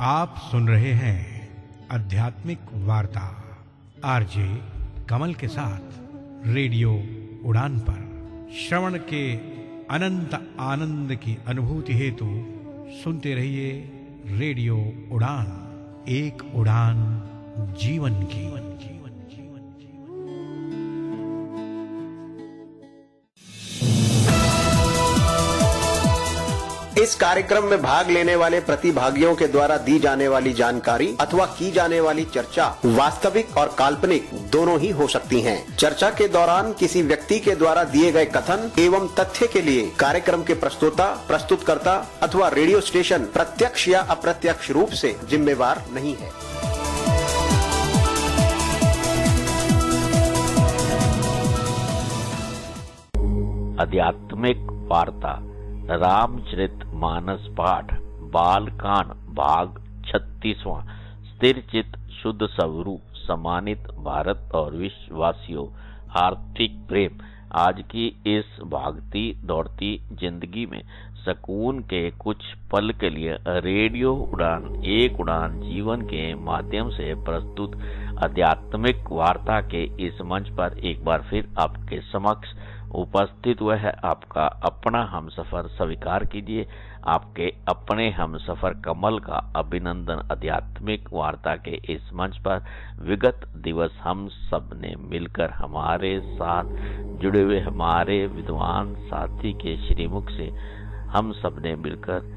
आप सुन रहे हैं आध्यात्मिक वार्ता आरजे कमल के साथ रेडियो उड़ान पर। श्रवण के अनंत आनंद की अनुभूति हेतु सुनते रहिए रेडियो उड़ान, एक उड़ान जीवन की। इस कार्यक्रम में भाग लेने वाले प्रतिभागियों के द्वारा दी जाने वाली जानकारी अथवा की जाने वाली चर्चा वास्तविक और काल्पनिक दोनों ही हो सकती हैं। चर्चा के दौरान किसी व्यक्ति के द्वारा दिए गए कथन एवं तथ्य के लिए कार्यक्रम के प्रस्तोता, प्रस्तुतकर्ता अथवा रेडियो स्टेशन प्रत्यक्ष या अप्रत्यक्ष रूप से जिम्मेवार नहीं है। आध्यात्मिक वार्ता रामचरित मानस पाठ बालकांड भाग 36वां। स्थिर चित शुद्ध स्वरूप सम्मानित भारत और विश्ववासियों, आर्थिक प्रेम। आज की इस भागती दौड़ती जिंदगी में सुकून के कुछ पल के लिए रेडियो उड़ान, एक उड़ान जीवन के माध्यम से प्रस्तुत आध्यात्मिक वार्ता के इस मंच पर एक बार फिर आपके समक्ष उपस्थित हुआ है आपका अपना हमसफर। स्वीकार कीजिए आपके अपने हमसफर कमल का अभिनंदन। आध्यात्मिक वार्ता के इस मंच पर विगत दिवस हम सब ने मिलकर हमारे साथ जुड़े हुए हमारे विद्वान साथी के श्रीमुख से हम सब ने मिलकर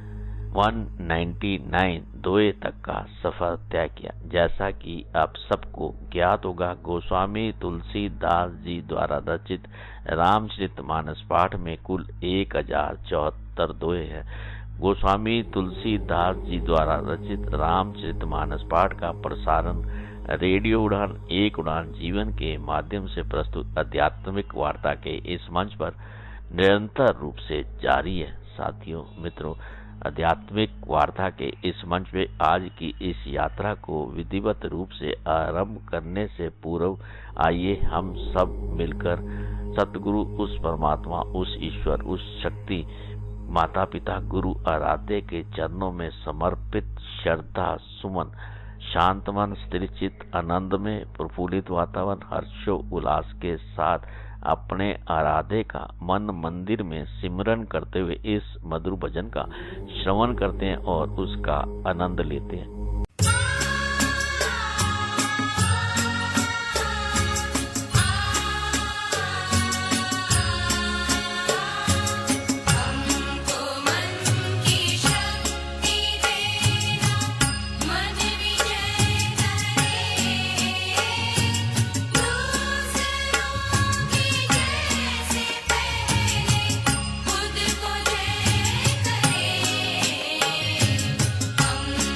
199 दोए तक का सफर तय किया। जैसा कि आप सबको ज्ञात होगा, गोस्वामी तुलसीदास जी द्वारा रचित रामचरित मानस पाठ में कुल 1074 दोहे हैं। गोस्वामी तुलसीदास जी द्वारा रचित रामचरित मानस पाठ का प्रसारण रेडियो उड़ान, एक उड़ान जीवन के माध्यम से प्रस्तुत आध्यात्मिक वार्ता के इस मंच पर निरंतर रूप से जारी है। साथियों, मित्रों, आध्यात्मिक वार्ता के इस मंच पे आज की इस यात्रा को विधिवत रूप से आरंभ करने से पूर्व आइए हम सब मिलकर सतगुरु, उस परमात्मा, उस ईश्वर, उस शक्ति, माता पिता, गुरु आराध्य के चरणों में समर्पित श्रद्धा सुमन, शांत मन, स्थिर चित्त, आनंद में प्रफुल्लित वातावरण, हर्षो उल्लास के साथ अपने आराध्य का मन मंदिर में सिमरन करते हुए इस मधुर भजन का श्रवण करते हैं और उसका आनंद लेते हैं।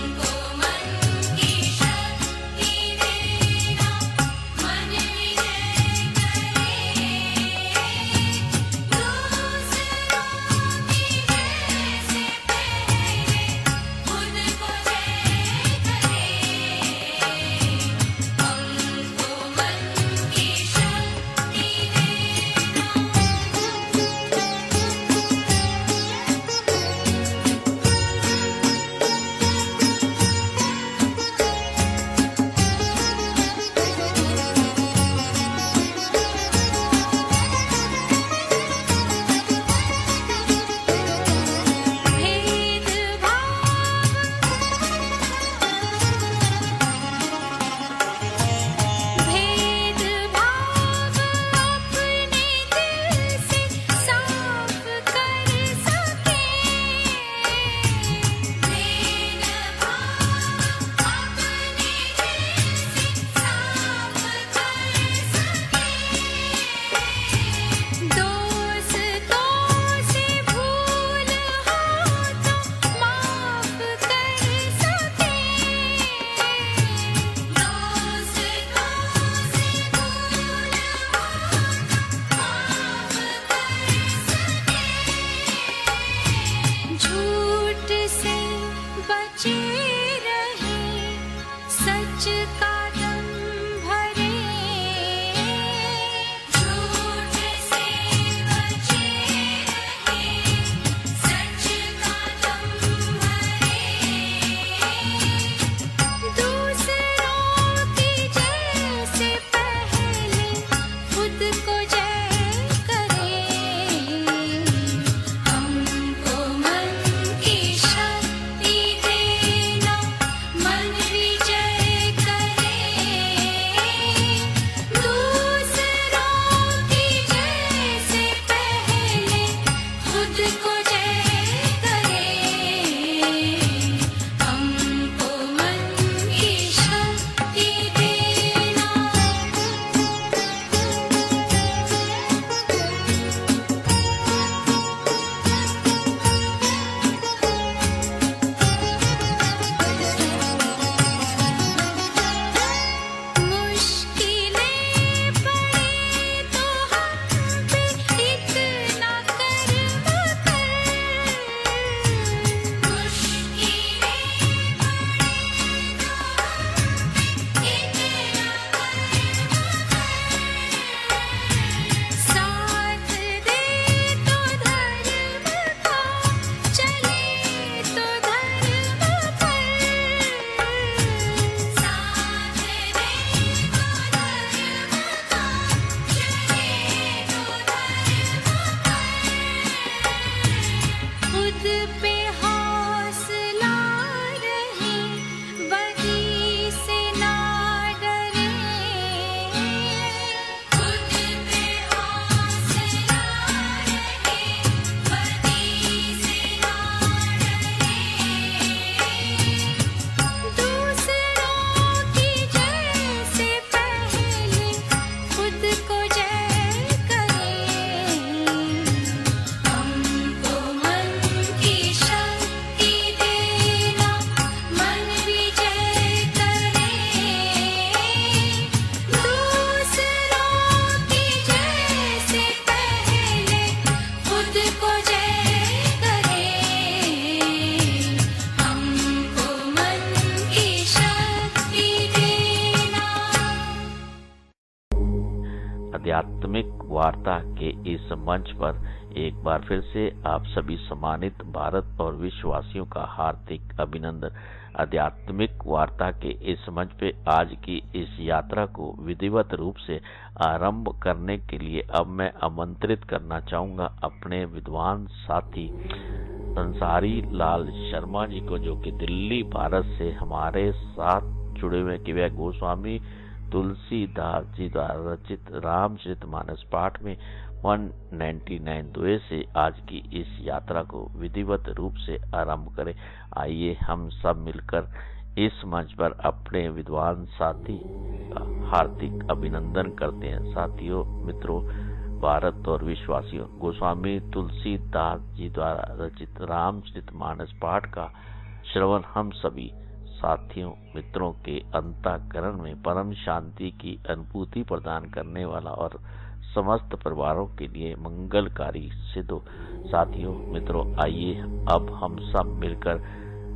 हमको आध्यात्मिक वार्ता के इस मंच पर एक बार फिर से आप सभी सम्मानित भारत और विश्ववासियों का हार्दिक अभिनंदन। आध्यात्मिक वार्ता के इस मंच पे आज की इस यात्रा को विधिवत रूप से आरंभ करने के लिए अब मैं आमंत्रित करना चाहूंगा अपने विद्वान साथी संसारी लाल शर्मा जी को, जो कि दिल्ली भारत से हमारे साथ जुड़े हुए कि वे गोस्वामी तुलसीदास जी द्वारा रचित रामचरितमानस पाठ में 199 दुए से आज की इस यात्रा को विधिवत रूप से आरंभ करें। आइए हम सब मिलकर इस मंच पर अपने विद्वान साथी का हार्दिक अभिनंदन करते हैं। साथियों, मित्रों, भारत और विश्ववासियों, गोस्वामी तुलसीदास जी द्वारा रचित रामचरितमानस पाठ का श्रवण हम सभी साथियों मित्रों के अंतःकरण में परम शांति की अनुभूति प्रदान करने वाला और समस्त परिवारों के लिए मंगलकारी सिद्ध हो। साथियों मित्रों, आइए अब हम सब मिलकर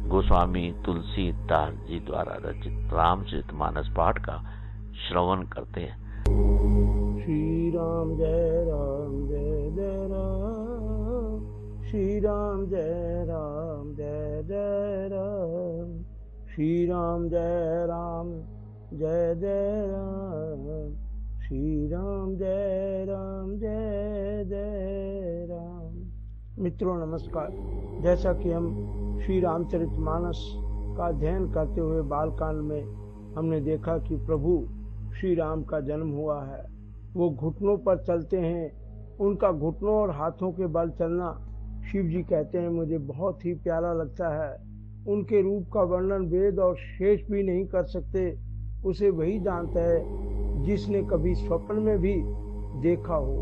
गोस्वामी तुलसीदास जी द्वारा रचित रामचरितमानस पाठ का श्रवण करते हैं। श्री राम जय राम जय जय राम, श्री राम जय राम जय जय राम, श्री राम जय राम जय जय राम, श्री राम जय राम जय जय राम। मित्रों नमस्कार। जैसा कि हम श्री रामचरितमानस का अध्ययन करते हुए बालकांड में हमने देखा कि प्रभु श्री राम का जन्म हुआ है। वो घुटनों पर चलते हैं। उनका घुटनों और हाथों के बल चलना शिव जी कहते हैं मुझे बहुत ही प्यारा लगता है। उनके रूप का वर्णन वेद और शेष भी नहीं कर सकते। उसे वही जानता है जिसने कभी स्वप्न में भी देखा हो।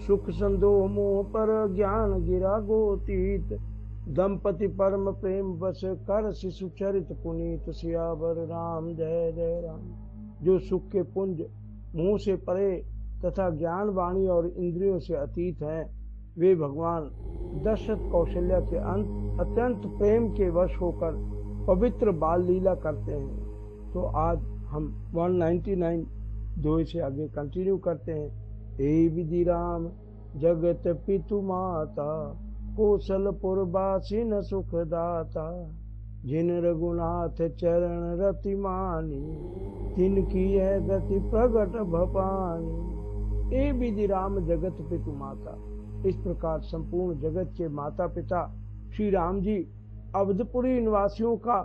सुख संदोह मोह पर ज्ञान गिरा गोतीत, दंपति परम प्रेम बस कर शिशु चरित पुनीत, सियावर राम जय जय राम। जो सुख के पुंज मुंह से परे तथा ज्ञान वाणी और इंद्रियों से अतीत हैं, वे भगवान दशरथ कौशल्या के अत्यंत प्रेम के वश होकर पवित्र बाल लीला करते हैं। तो आज हम 199 दो से आगे कंटिन्यू करते हैं। हे विधि राम जगत पितु माता, कौशलपुर बासिन सुखदाता, जिन रघुनाथ चरण रति मानी, तिनकी है गति प्रगट भपानी। हे विधि राम जगत पितु माता। इस प्रकार संपूर्ण जगत के माता पिता श्री राम जी अवधपुरी निवासियों का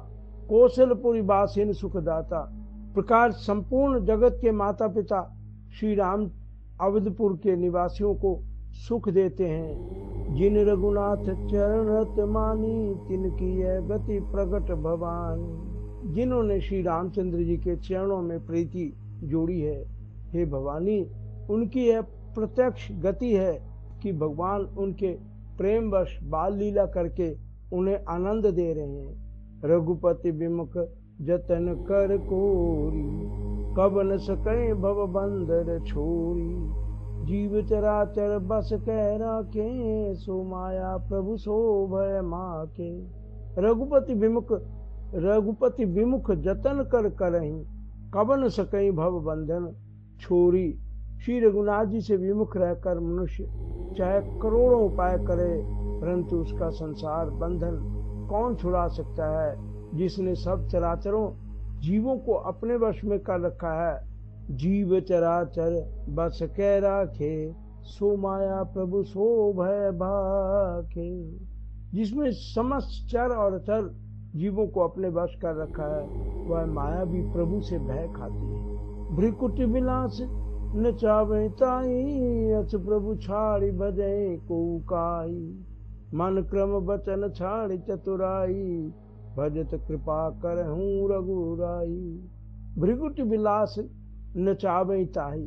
कौशलपुरी बासिन सुखदाता। प्रकार संपूर्ण जगत के माता पिता श्री राम अवधपुर के निवासियों को सुख देते हैं। जिन रघुनाथ चरण रत मानी, तिनकी है गति प्रगट भवानी। जिन्होंने श्री रामचंद्र जी के चरणों में प्रीति जोड़ी है, हे भवानी, उनकी यह प्रत्यक्ष गति है कि भगवान उनके प्रेमवश बाल लीला करके उन्हें आनंद दे रहे हैं। रघुपति विमुख जतन कर कोरी, कब न सके भव बंदर छोरी। जीव चराचर बस कह राखे, सो माया प्रभु सो भय माके। रघुपति विमुख जतन कर करहीं, कब न सके भव बंधन छोरी। श्री रघुनाथ जी से विमुख रहकर मनुष्य चाहे करोड़ों उपाय करे, परंतु उसका संसार बंधन कौन छुड़ा सकता है, जिसने सब चराचरों जीवों को अपने वश में कर रखा है। जीव चराचर बस कह राखे, सो माया प्रभु सो भय भाखे। जिसमें समस्त चर और चर जीवों को अपने वश कर रखा है, वह माया भी प्रभु से भय खाती है। भ्रिकुटी विलास नचावे ताई, अच प्रभु छाड़ी भजे को काई। मन क्रम बचन छाड़ी चतुराई, भजत कृपा करहूं रघुराई। भृगुट विलास नचावे ताई।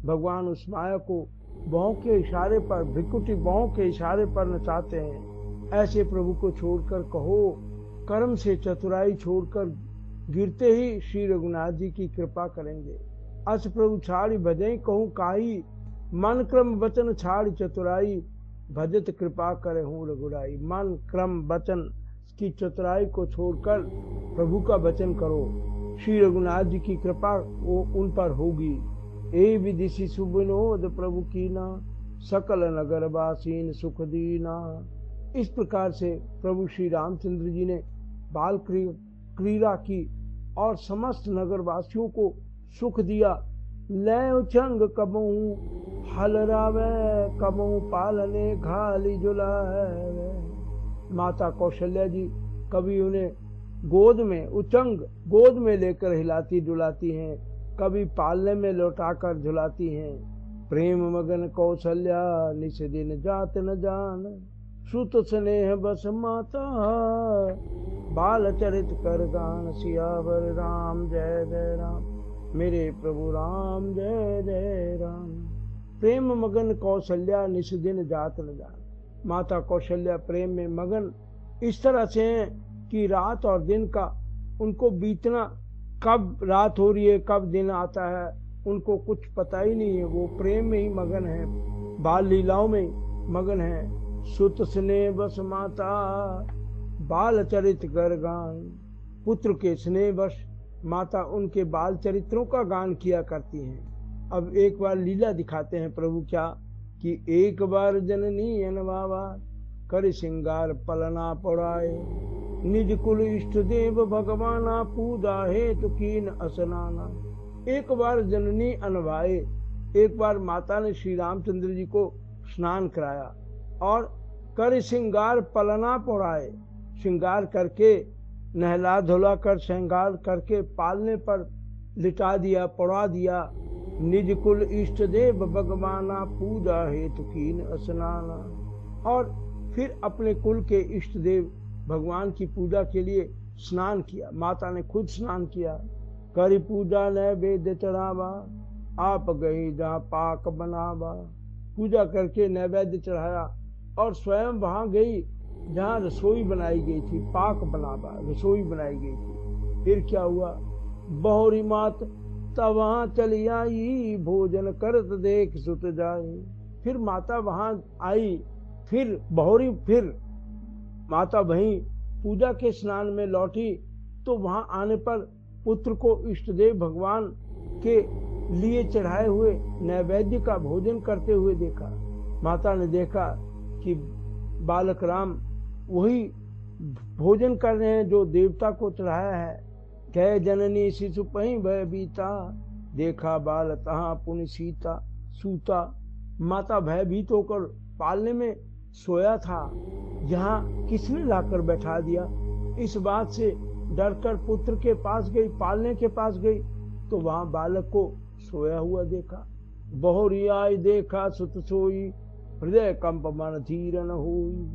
भगवान उस माया को बाहों के इशारे पर, भृकुटी बाहों के इशारे पर नचाते हैं। ऐसे प्रभु को छोड़कर कहो, कर्म से चतुराई छोड़कर गिरते ही श्री रघुनाथ जी की कृपा करेंगे। अस प्रभु छाड़ी भजई कहूँ काई, मन क्रम वचन छाड़ी चतुराई, भजत कृपा करे हूँ रघुराई। मन क्रम वचन की चतुराई को छोड़कर प्रभु का वचन करो, श्री रघुनाथ जी की कृपा वो उन पर होगी। ए विदिशि सुविनोद प्रभु कीना, सकल नगर वासीन सुख दीना। इस प्रकार से प्रभु श्री रामचंद्र जी ने बाल क्रीड़ा की और समस्त नगरवासियों को सुख दिया। लय उछंग कबहू हल रावे, कबहू पालने घाली जुलावे। माता कौशल्या जी कभी उन्हें गोद में उचंग गोद में लेकर हिलाती डुलाती हैं, कभी पालने में लौटाकर झुलाती हैं। प्रेम मगन कौशल्या निस दिन जात न जान, सुत स्नेह बस माता बाल चरित कर गान। सियावर राम जय जय राम, मेरे प्रभु राम जय जय राम। प्रेम मगन कौशल्या निस दिन जात न जान। माता कौशल्या प्रेम में मगन इस तरह से हैं कि रात और दिन का उनको बीतना, कब रात हो रही है कब दिन आता है उनको कुछ पता ही नहीं है। वो प्रेम में ही मगन है, बाल लीलाओं में मगन है। सुत स्नेह बस माता बाल चरित कर गान। पुत्र के स्नेह वश माता उनके बाल चरित्रों का गान किया करती हैं। अब एक बार लीला दिखाते हैं प्रभु क्या कि एक बार जननी अनवावा कर श्रृंगार पलना पड़ाए। निज कुल इष्ट देव भगवाना पूजा हेतु कीन असनाना। एक बार जननी अनवाए, एक बार माता ने श्री रामचंद्र जी को स्नान कराया और कर श्रृंगार पलना पड़ाए। श्रृंगार करके नहला धुला कर श्रृंगार करके पालने पर लिटा दिया, पड़ा दिया। निज कुल इष्ट देव भगवाना पूजा हेतु कीन असनाना। और फिर अपने कुल के इष्ट देव भगवान की पूजा के लिए स्नान किया। माता ने खुद स्नान किया। करी पूजा नैवेद्य चढ़ावा, आप गई जहाँ पाक बनावा। पूजा करके नैवेद्य चढ़ाया और स्वयं वहां गई जहाँ रसोई बनाई गई थी, पाक बनावा रसोई बनाई गई थी। फिर क्या हुआ, बहुरी मात तब वहां चली आई, भोजन करत देख सुत जाई। फिर माता वहां आई, फिर बहुरी फिर माता वहीं पूजा के स्नान में लौटी तो वहां आने पर पुत्र को इष्ट देव भगवान के लिए चढ़ाए हुए नैवेद्य का भोजन करते हुए देखा। माता ने देखा कि बालक राम वही भोजन कर रहे हैं जो देवता को चढ़ाया है। कह जननी शिशु पही भय बीता, देखा बाल तहाँ पुण्य सीता सूता। माता भयभीत होकर पालने में सोया था, यहाँ किसने लाकर बैठा दिया। इस बात से डरकर पुत्र के पास गई, पालने के पास गई तो वहां बालक को सोया हुआ देखा। बहुरी आई देखा सुत सोई, हृदय कंप मन धीर न होई।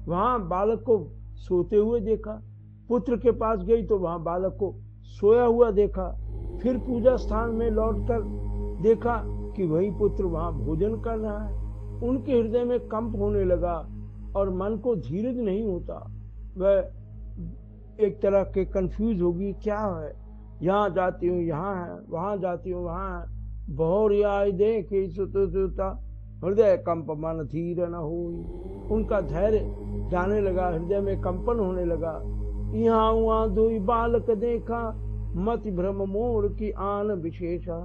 वहां बालक को सोते हुए देखा। पुत्र के पास गई तो वहां बालक को सोया हुआ देखा। फिर पूजा स्थान में लौटकर देखा कि वही पुत्र वहां भोजन कर रहा है। उनके हृदय में कंप होने लगा और मन को धीरज नहीं होता। वह एक तरह के कंफ्यूज होगी, क्या है, यहाँ जाती हूँ यहाँ है, वहां जाती हूँ वहां है। बहुरी आई देखे सुता, हृदय कंप मन धीर न होई। उनका धैर्य जाने लगा, हृदय में कंपन होने लगा। यहाँ वहां दुई बालक देखा, मति भ्रम मोर की आन विशेषा।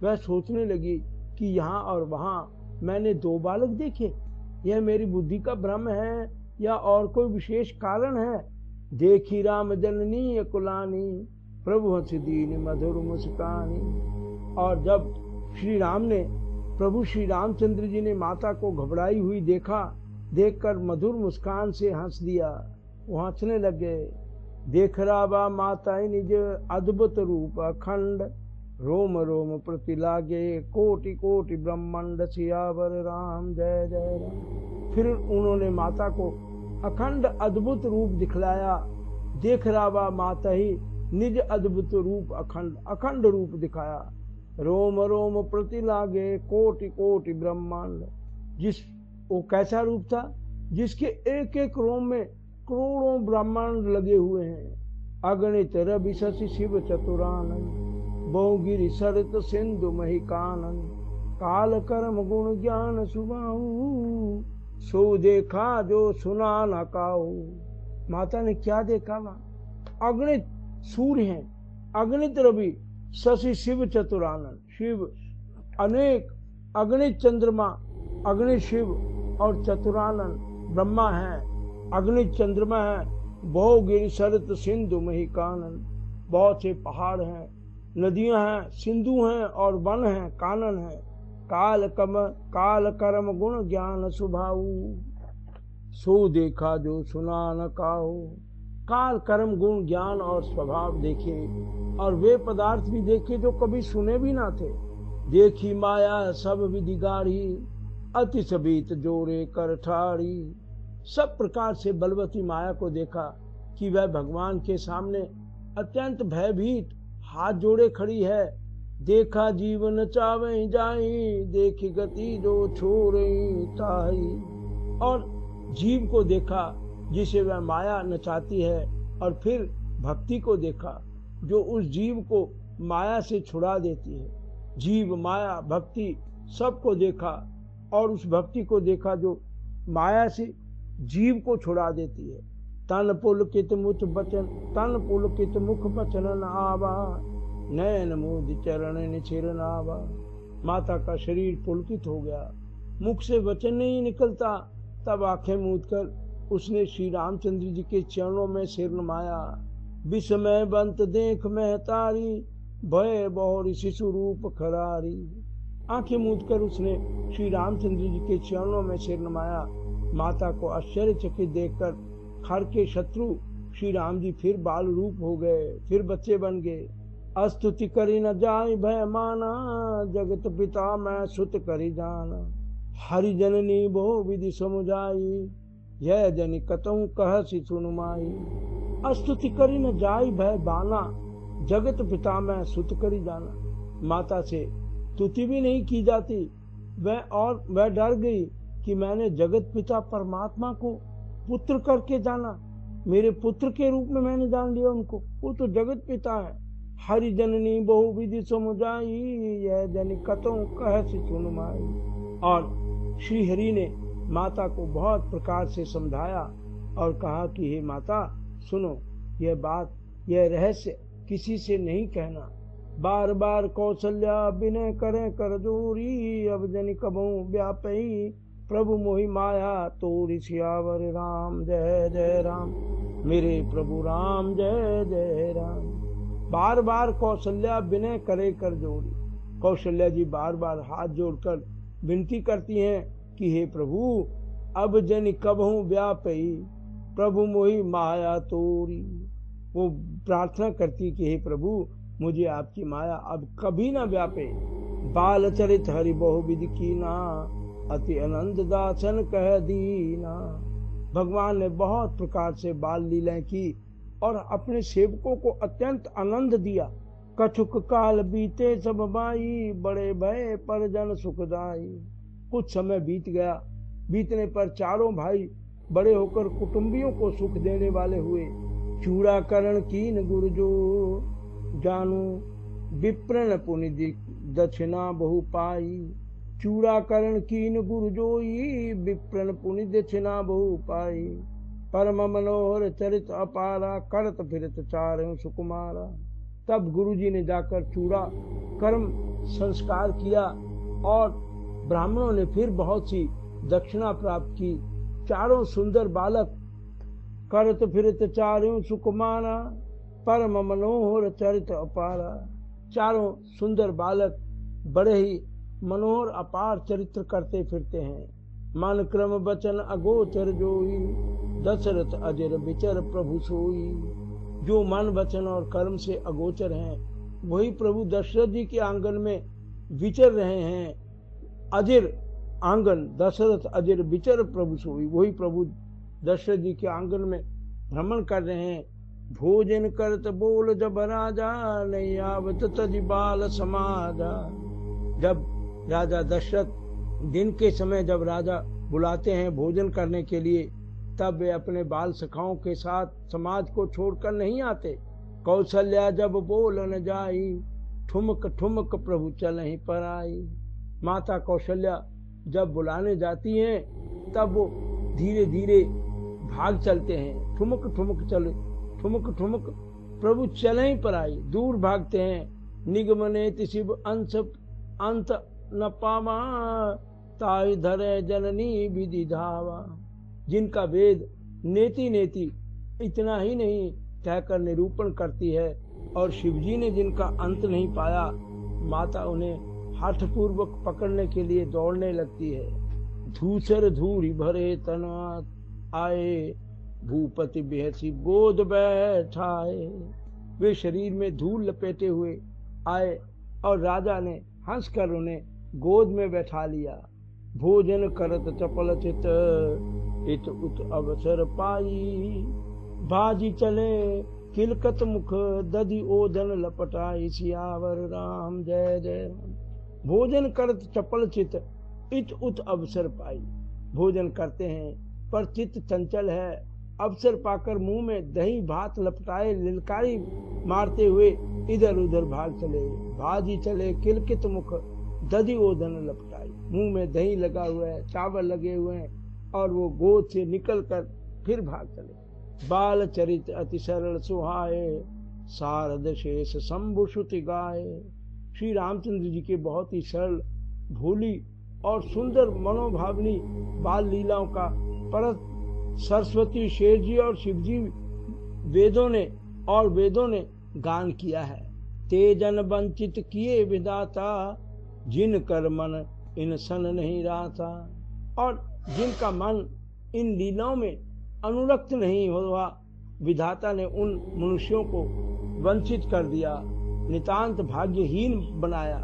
वह सोचने लगी कि यहाँ और वहां मैंने दो बालक देखे, यह मेरी बुद्धि का भ्रम है या और कोई विशेष कारण है। देखी राम जननी कुलानी, प्रभु हंस दीन मधुर मुस्कानी। और जब श्री राम ने प्रभु श्री रामचंद्र जी ने माता को घबराई हुई देखा, देखकर मधुर मुस्कान से हंस दिया, वो हंसने लगे। देख राबा माता निज अद्भुत रूप अखंड, रोम रोम प्रति लागे कोटि कोटि ब्रह्मांड। सियावर राम जय जय राम। फिर उन्होंने माता को अखंड अद्भुत रूप दिखलाया। देख राबा माता ही निज अद्भुत रूप अखंड अखंड रूप दिखाया। रोम रोम प्रति लागे कोटि कोटि ब्रह्मांड। जिस वो कैसा रूप था जिसके एक एक रोम में करोड़ों ब्रह्मांड लगे हुए हैं। अगणित रवि शशि शिव चतुरानंद, बहुगिरि सरित सिंधु महिकानंद। काल कर्म गुण ज्ञान सुबाहु, सो देखा जो सुना न काहू। माता ने क्या देखा वहां, अगणित सूर्य हैं, अगणित रवि, शशि शिव चतुरानंद। शिव अनेक अग्नि चंद्रमा, अग्नि शिव और चतुरानन ब्रह्मा हैं। अग्नि चंद्रमा है, बहु गिरि सरत सिंधु मही कानन। बहुत से पहाड़ हैं, नदियां हैं, सिंधु हैं और वन हैं, कानन हैं। काल कर्म गुण ज्ञान स्वभाव, सो देखा जो सुना न काहू। काल कर्म गुण ज्ञान और स्वभाव देखे, और वे पदार्थ भी देखे जो कभी सुने भी ना थे। देखी माया सब विधि गाढ़ी, अति सबीत जोरे कर ठाड़ी। सब प्रकार से बलवती माया को देखा कि वह भगवान के सामने अत्यंत भयभीत हाथ जोड़े खड़ी है। देखा जीवन चावे जाई, देखी गति जो छोड़े ताई। और जीव को देखा जिसे वह माया नचाती है, और फिर भक्ति को देखा जो उस जीव को माया से छुड़ा देती है। जीव, माया, भक्ति सबको देखा, और उस भक्ति को देखा जो माया से जीव को छुड़ा देती है। तन पुलकित मुख बचन, तन पुलकित मुख बचन न आवा, नयन मोद चरण निछिर नावा। माता का शरीर पुलकित हो गया, मुख से वचन नहीं निकलता। तब आंखें मूंद कर उसने श्री रामचंद्र जी के चरणों में सिर नमाया। विस्मय बंत देख महतारी, भय बहुरी शिशु रूप खरारी। आंखें मूंद कर उसने श्री रामचंद्र जी के चरणों में सिर नमाया। माता को आश्चर्यचकित देखकर खर के शत्रु श्री राम जी फिर बाल रूप हो गए, फिर बच्चे बन गए। अस्तुति करी न जाय भय माना, जगत पिता मैं सुत करी जाना। हरि जननी बहु विधि समुझाई, यह जनि कतहु कह सी सुनुमाई। अस्तुति करी न जाय भय बाना, जगत पिता मैं सुत करी जाना। माता से स्तुति भी नहीं की जाती, वह डर गई कि मैंने जगत पिता परमात्मा को पुत्र करके जाना, मेरे पुत्र के रूप में मैंने जान लिया उनको, वो तो जगत पिता है। हरि जननी बहु विधि समुझाई, यह जनि कतहु कह सी सुनुमाई। और श्री हरि ने माता को बहुत प्रकार से समझाया और कहा कि हे माता सुनो, यह बात, यह रहस्य किसी से नहीं कहना। बार बार कौशल्या विनय करे कर जोरी, अब जनि कबहु व्यापई, प्रभु मोहि माया तोरी। सियावर राम जय जय राम, मेरे प्रभु राम जय जय राम। बार बार कौशल्या विनय करे कर जोड़ी। कौशल्या जी बार बार हाथ जोड़कर विनती करती हैं कि हे प्रभु, अब जनि कबहु व्यापई, प्रभु मोहि माया तोरी। वो प्रार्थना करती कि हे प्रभु, मुझे आपकी माया अब कभी ना व्यापे। बाल चरित हरि बहु विधि कीना, अति आनंद दासन कह दीना। भगवान ने बहुत प्रकार से बाल लीलाएं की और अपने सेवकों को अत्यंत आनंद दिया। कछुक काल बीते सब बाई, बड़े भय पर जन सुखदाई। कुछ समय बीत गया, बीतने पर चारों भाई बड़े होकर कुटुंबियों को सुख देने वाले हुए। चूड़ाकरण कीन गुरु जो जानू, विप्रण पुनि दक्षिणा बहु पाई। चूड़ाकरण कीन गुरु जोई, विप्रण पुनि दक्षिणा बहु पाई। परम मनोहर चरित अपारा, करत फिरत चारों सुकुमारा। तब गुरुजी ने जाकर चूड़ा कर्म संस्कार किया और ब्राह्मणों ने फिर बहुत सी दक्षिणा प्राप्त की। चारों सुंदर बालक करत फिरत चारों सुकुमारा, परम मनोहर चरित अपारा। चारों सुंदर बालक बड़े ही मनोहर अपार चरित्र करते फिरते हैं। मन क्रम वचन अगोचर जोई, दशरथ अजर विचर प्रभु सोई। जो मन वचन और कर्म से अगोचर हैं, वही प्रभु दशरथ जी के आंगन में विचर रहे हैं। अजर आंगन, दशरथ अजर विचर प्रभु सोई, वही प्रभु दशरथ जी के आंगन में भ्रमण कर रहे हैं। भोजन करत बोल जब राजा, नहीं आवत तज बाल समाजा। जब राजा दशरथ दिन के समय जब राजा बुलाते हैं भोजन करने के लिए, तब वे अपने बाल सखाओं के साथ समाज को छोड़कर नहीं आते। कौशल्या जब बोल न जाई, ठुमक ठुमक प्रभु चलहि पर आई। माता कौशल्या जब बुलाने जाती हैं, तब वो धीरे धीरे भाग चलते हैं। ठुमक ठुमक चले, ठुमक ठुमक प्रभु चलहि पर आई, दूर भागते हैं। निगमनेति शिव अंश अंत न पावा, ताई धरे जननी विधि धावा। जिनका वेद नेति नेति इतना ही नहीं कहकर निरूपण करती है, और शिवजी ने जिनका अंत नहीं पाया, माता उन्हें हठपूर्वक पकड़ने के लिए दौड़ने लगती है। धूसर धूरी भरे तना आए, भूपति बेहसी गोद बैठाए। वे शरीर में धूल लपेटे हुए आए और राजा ने हंसकर उन्हें गोद में बैठा लिया। भोजन करत चपल चित, इत उत अवसर पाई। बाजी चले किलकत मुख, दधि ओदन लपटाई। सियावर राम जय जय राम। भोजन करत चपल चित, इत उत अवसर पाई। भोजन करते हैं पर चित्त चंचल है, अवसर पाकर मुंह में दही भात लपटाए लिलकारी मारते हुए इधर उधर भाग चले। भाजी चले किलकित मुख, दधि ओदन लपटाई। मुंह में दही लगा हुआ है, चावल लगे हुए हैं, और वो गोद से निकल कर फिर भाग चले। बाल चरित अति सरल सुहाए, शारद शेष शंभु श्रुति गाए। श्री रामचंद्र जी के बहुत ही सरल, भोली और सुंदर मनोभावनी बाल लीलाओं का परत सरस्वती, शेर जी और शिवजी वेदों ने गान किया है। तेजन वंचित किए विधाता, जिन कर मन इन सन नहीं रहा। और जिनका मन इन लीलाओं में अनुरक्त नहीं हुआ, विधाता ने उन मनुष्यों को वंचित कर दिया, नितांत भाग्यहीन बनाया।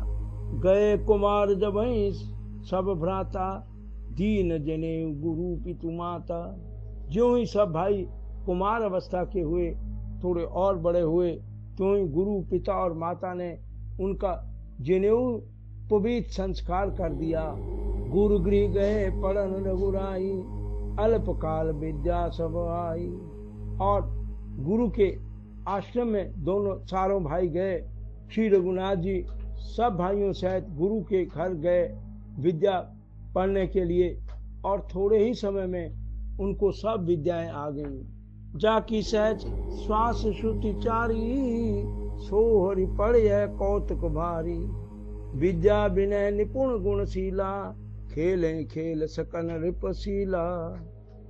गए कुमार जब सब भ्राता, दीन जने गुरु पितु माता। ज्यों ही सब भाई कुमार अवस्था के हुए, थोड़े और बड़े हुए, त्यों ही गुरु पिता और माता ने उनका जनेऊ पवित्र संस्कार कर दिया। गुरु गृह गए पढ़न रघुराई, अल्पकाल विद्या सब आई। और गुरु के आश्रम में दोनों चारों भाई गए। श्री रघुनाथ जी सब भाइयों सहित गुरु के घर गए विद्या पढ़ने के लिए, और थोड़े ही समय में उनको सब विद्याएं आ गईं। जाकी सहज श्वास श्रुति चारी, सोहरि पढ़े कौतुक भारी। विद्या विनय निपुण गुणशीला, खेले खेल सकन रिपशीला।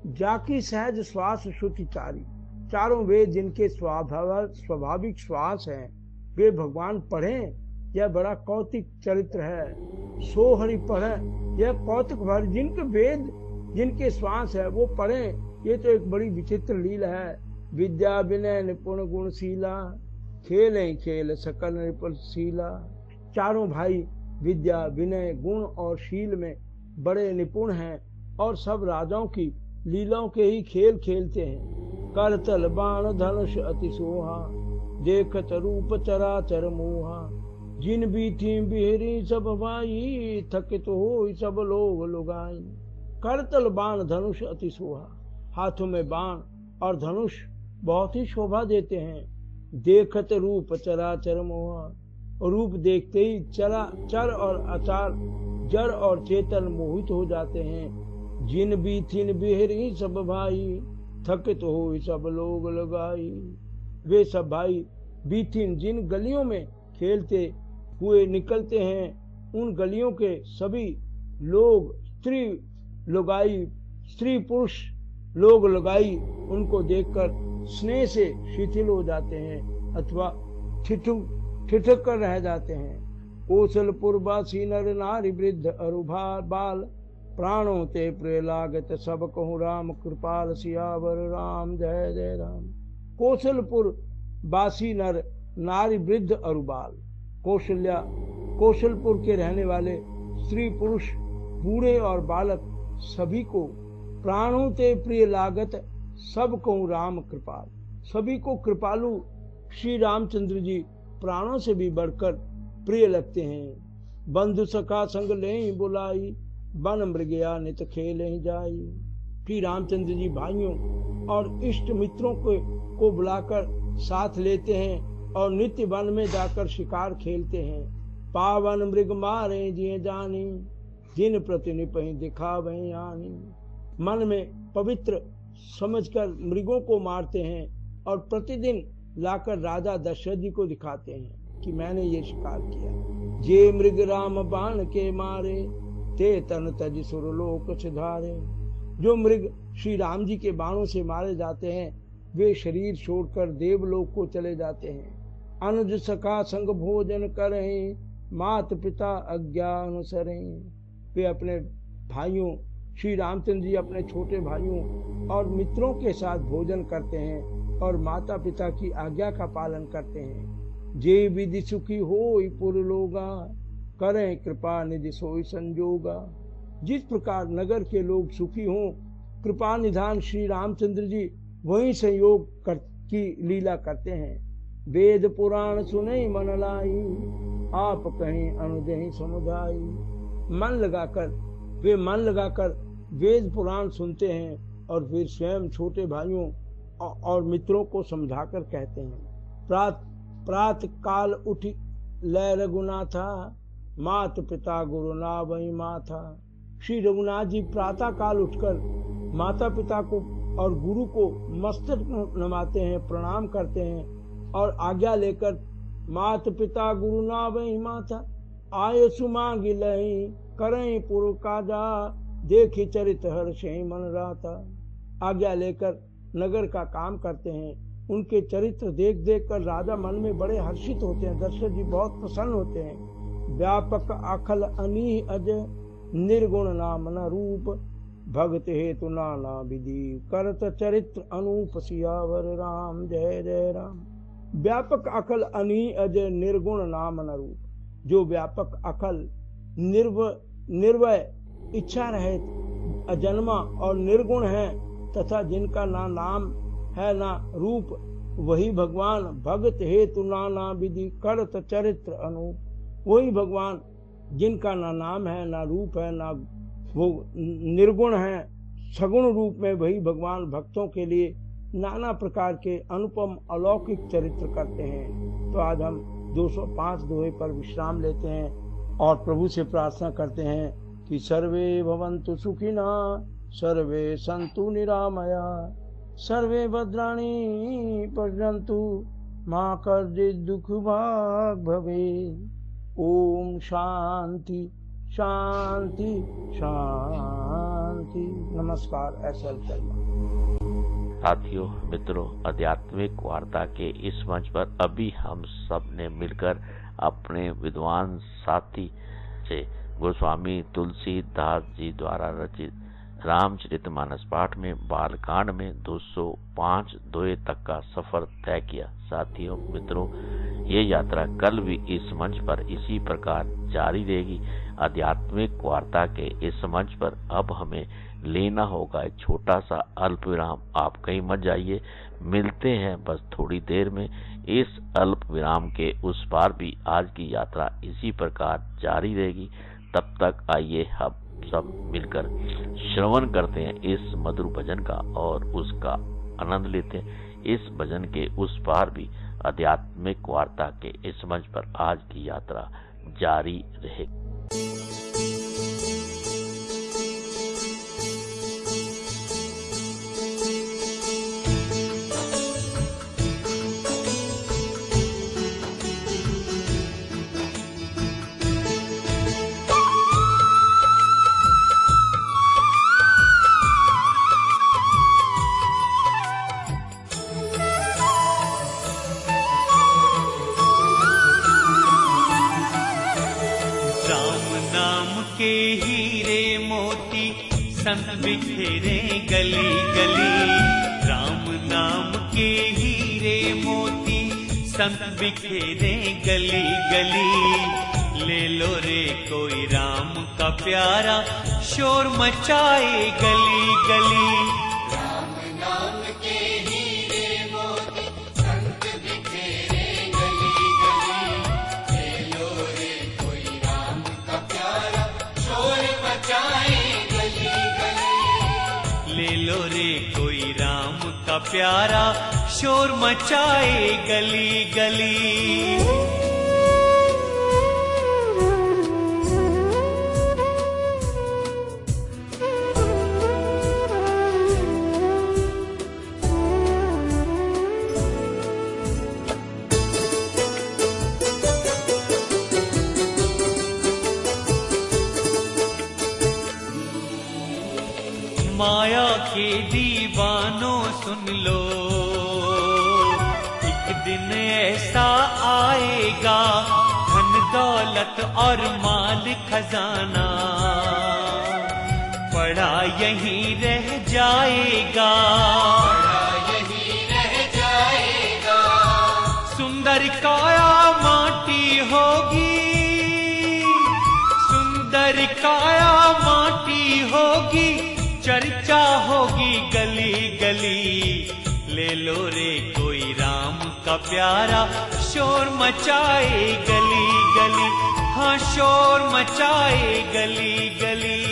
जाकी सहज श्वास श्रुति चारी, चारों वेद जिनके स्वाभाविक श्वास हैं, वे भगवान पढ़ें, यह बड़ा कौतिक चरित्र है। सोहरि पढ़े, यह कौतुक भारी। जिनके वेद जिनके श्वास है वो पढ़ें, ये तो एक बड़ी विचित्र लीला है। विद्या विनय निपुण गुणशीला, खेले खेल सकल रिपशीला। चारों भाई विद्या विनय गुण और शील में बड़े निपुण हैं, और सब राजाओं की लीलाओं के ही खेल खेलते हैं। करतल बाण धनुष अति सोहा, देखत रूप चराचर मोहा। जिन बीठी बिहरी सब भाई, थकित हो सब लोग लुगाई। करतल बाण धनुष अति शोभा, हाथों में बाण और धनुष बहुत ही शोभा देते हैं। देखत रूप चराचर मोहा, रूप देखते ही चर और अचार, जड़ और चेतन मोहित हो जाते हैं। जिन बीथिन बिहरी सब भाई, थकित हो सब लोग लगाई। वे सब भाई बीथिन जिन गलियों में खेलते हुए निकलते हैं, उन गलियों के सभी लोग, स्त्री पुरुष लोग लगाई उनको देखकर स्नेह से शिथिल हो जाते हैं, अथवा ठिठक कर रह जाते हैं। कौशलपुर वासी नर नारी वृद्ध अरु बाल, प्राणों ते प्रिय लागत सब कहूँ राम कृपाल। सियावर राम जय जय राम। कौशलपुर वासी नर नारी वृद्ध अरु बाल, कौशलपुर के रहने वाले स्त्री पुरुष बूढ़े और बालक सभी को प्राणों ते प्रिय लागत सब को राम कृपाल। सभी को कृपालु श्री रामचंद्र जी प्राणों से भी बढ़कर प्रिय लगते हैं। बंधु सखा संग ले बुलाई, वन मृगया नित खेले जाई। श्री रामचंद्र जी भाइयों और इष्ट मित्रों को बुलाकर साथ लेते हैं और नित्य वन में जाकर शिकार खेलते हैं। पावन मृग मारे जिए जानी, जिन प्रति निपहि दिखावे आनी। मन में पवित्र समझकर मृगों को मारते हैं और प्रतिदिन लाकर राजा दशरथ जी को दिखाते हैं कि मैंने ये शिकार किया। जे मृग राम बाण के मारे, ते तन तज सुरलोक सिधारे। जो मृग श्री राम जी के बाणों से मारे जाते हैं वे शरीर छोड़कर देवलोक को चले जाते हैं। अनुज सखा संग भोजन करें, मात पिता आज्ञा अनुसरें। वे अपने भाइयों श्री रामचंद्र जी अपने छोटे भाइयों और मित्रों के साथ भोजन करते हैं और माता पिता की आज्ञा का पालन करते हैं। जे विधि सुखी होई पुर लोगा, करें कृपा निधि सोई संजोगा। जिस प्रकार नगर के लोग सुखी हों, कृपा निधान श्री रामचंद्र जी वही संयोग की लीला करते हैं। वेद पुराण सुने मन लाई, आप कहीं अनुदहि समुदाई। मन लगाकर वेद पुराण सुनते हैं और फिर स्वयं छोटे भाइयों और मित्रों को समझाकर कहते हैं। प्रात काल उठी लय रघुनाथा, मात पिता गुरु ना वही माथा। श्री रघुनाथ जी प्रातः काल उठकर माता पिता को और गुरु को मस्तक नमाते हैं, प्रणाम करते हैं और आज्ञा लेकर मात पिता गुरु ना वही माता, आय सुमांगी लही करें पुर काजा, देखी चरित हर्षे मन राता। आज्ञा लेकर नगर का काम करते हैं। उनके चरित्र देख देख कर राजा मन में बड़े हर्षित होते हैं। दशरथ जी बहुत प्रसन्न होते हैं। व्यापक अखल अनीह अज, निर्गुण नाम न रूप, भगत हेतु नाना विधि, करत चरित्र अनूप सियावर राम जय जय राम। व्यापक अखल अनीह अज, निर्गुण नाम न रूप। जो व्यापक अखल निर्वय इच्छा रहित अजन्मा और निर्गुण है तथा जिनका ना नाम है ना रूप, वही भगवान भगत हेतु नाना विधि, करत चरित्र अनूप। वही भगवान जिनका ना नाम है ना रूप है ना वो निर्गुण है, सगुण रूप में वही भगवान भक्तों के लिए नाना प्रकार के अनुपम अलौकिक चरित्र करते हैं। तो आज हम 205 दोहे पर विश्राम लेते हैं और प्रभु से प्रार्थना करते हैं कि सर्वे भवन्तु सुखिना, सर्वे सन्तु निरामया, सर्वे भद्राणि पश्यन्तु, मा कश्चित् दुःख भाग् भवेत्। ओम शांति शांति शांति। नमस्कार। एसएल शर्मा। साथियों, मित्रों, आध्यात्मिक वार्ता के इस मंच पर अभी हम सब ने मिलकर अपने विद्वान साथी से गोस्वामी तुलसीदास जी द्वारा रचित रामचरितमानस पाठ में बालकांड में 205 दोहे तक का सफर तय किया। साथियों, मित्रों, ये यात्रा कल भी इस मंच पर इसी प्रकार जारी रहेगी। आध्यात्मिक वार्ता के इस मंच पर अब हमें लेना होगा एक छोटा सा अल्प विराम। आप कहीं मत जाइए, मिलते हैं बस थोड़ी देर में। इस अल्प विराम के उस पार भी आज की यात्रा इसी प्रकार जारी रहेगी। तब तक आइए हम सब मिलकर श्रवण करते हैं इस मधुर भजन का और उसका आनंद लेते हैं। इस भजन के उस पार भी आध्यात्मिक वार्ता के इस मंच पर आज की यात्रा जारी रहेगी। संत बिखेरे गली गली, राम नाम के हीरे मोती संत बिखेरे गली गली। ले लो रे कोई राम का प्यारा, शोर मचाए गली गली। राम नाम के हीरे मोती संत बिखेरे गली गली। ले लो रे कोई राम का प्यारा, शोर मचाए ले लो रे कोई राम का प्यारा, शोर मचाए गली गली। के दीवानों सुन लो, एक दिन ऐसा आएगा धन दौलत और माल खजाना पड़ा यहीं रह जाएगा, सुंदर काया माटी होगी, सुंदर काया माटी होगी, चर्चा होगी गली गली। ले लो रे कोई राम का प्यारा, शोर मचाए गली गली, हाँ शोर मचाए गली गली।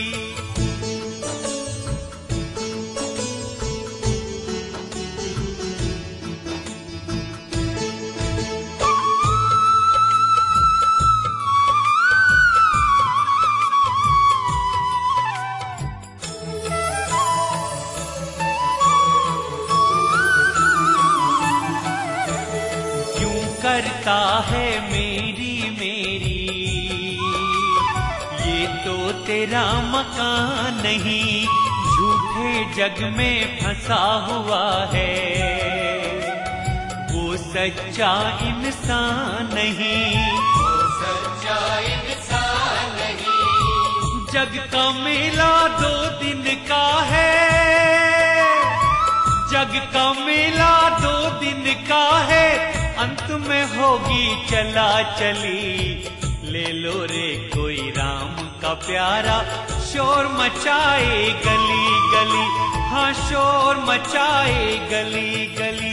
करता है मेरी मेरी, ये तो तेरा मकान नहीं, झूठे जग में फंसा हुआ है, वो सच्चा इंसान नहीं, वो सच्चा इंसान नहीं। जग का मेला 2 दिन का है, जग का मेला 2 दिन का है, अंत में होगी चला चली। ले लो रे कोई राम का प्यारा, शोर मचाए गली गली, हाँ शोर मचाए गली गली।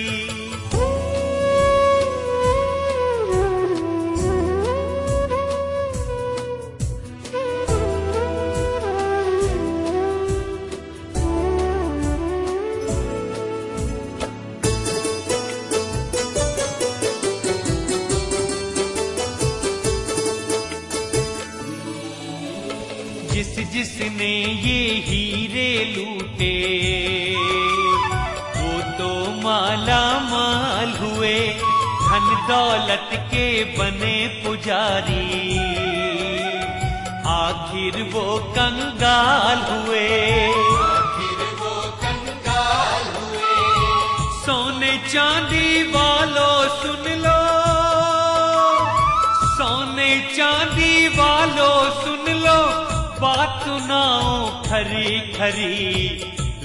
जिसने ये हीरे लूटे वो तो माला माल हुए, धन दौलत के बने पुजारी, आखिर वो कंगाल हुए, आखिर वो कंगाल हुए। सोने चांदी वालों सुन लो, सोने चांदी वालों सुन लो, बात सुनाओ खरी खरी।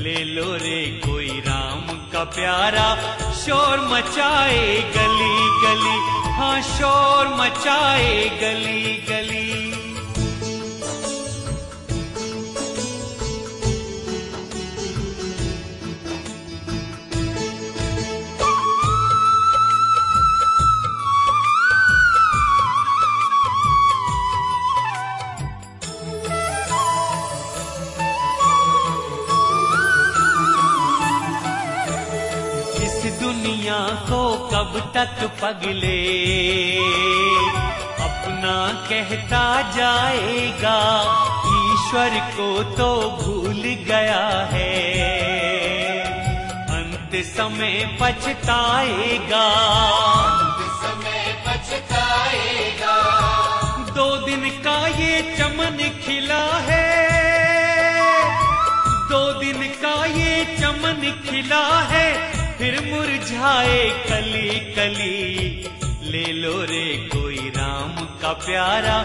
ले लो रे कोई राम का प्यारा, शोर मचाए गली गली, हाँ शोर मचाए गली गली। दुनिया को कब तक पगले अपना कहता जाएगा, ईश्वर को तो भूल गया है, अंत समय पछताएगा, अंत समय पछताएगा। 2 दिन का ये चमन खिला है, 2 दिन का ये चमन खिला है, फिर मुरझाए कली कली। ले लो रे कोई राम का प्यारा,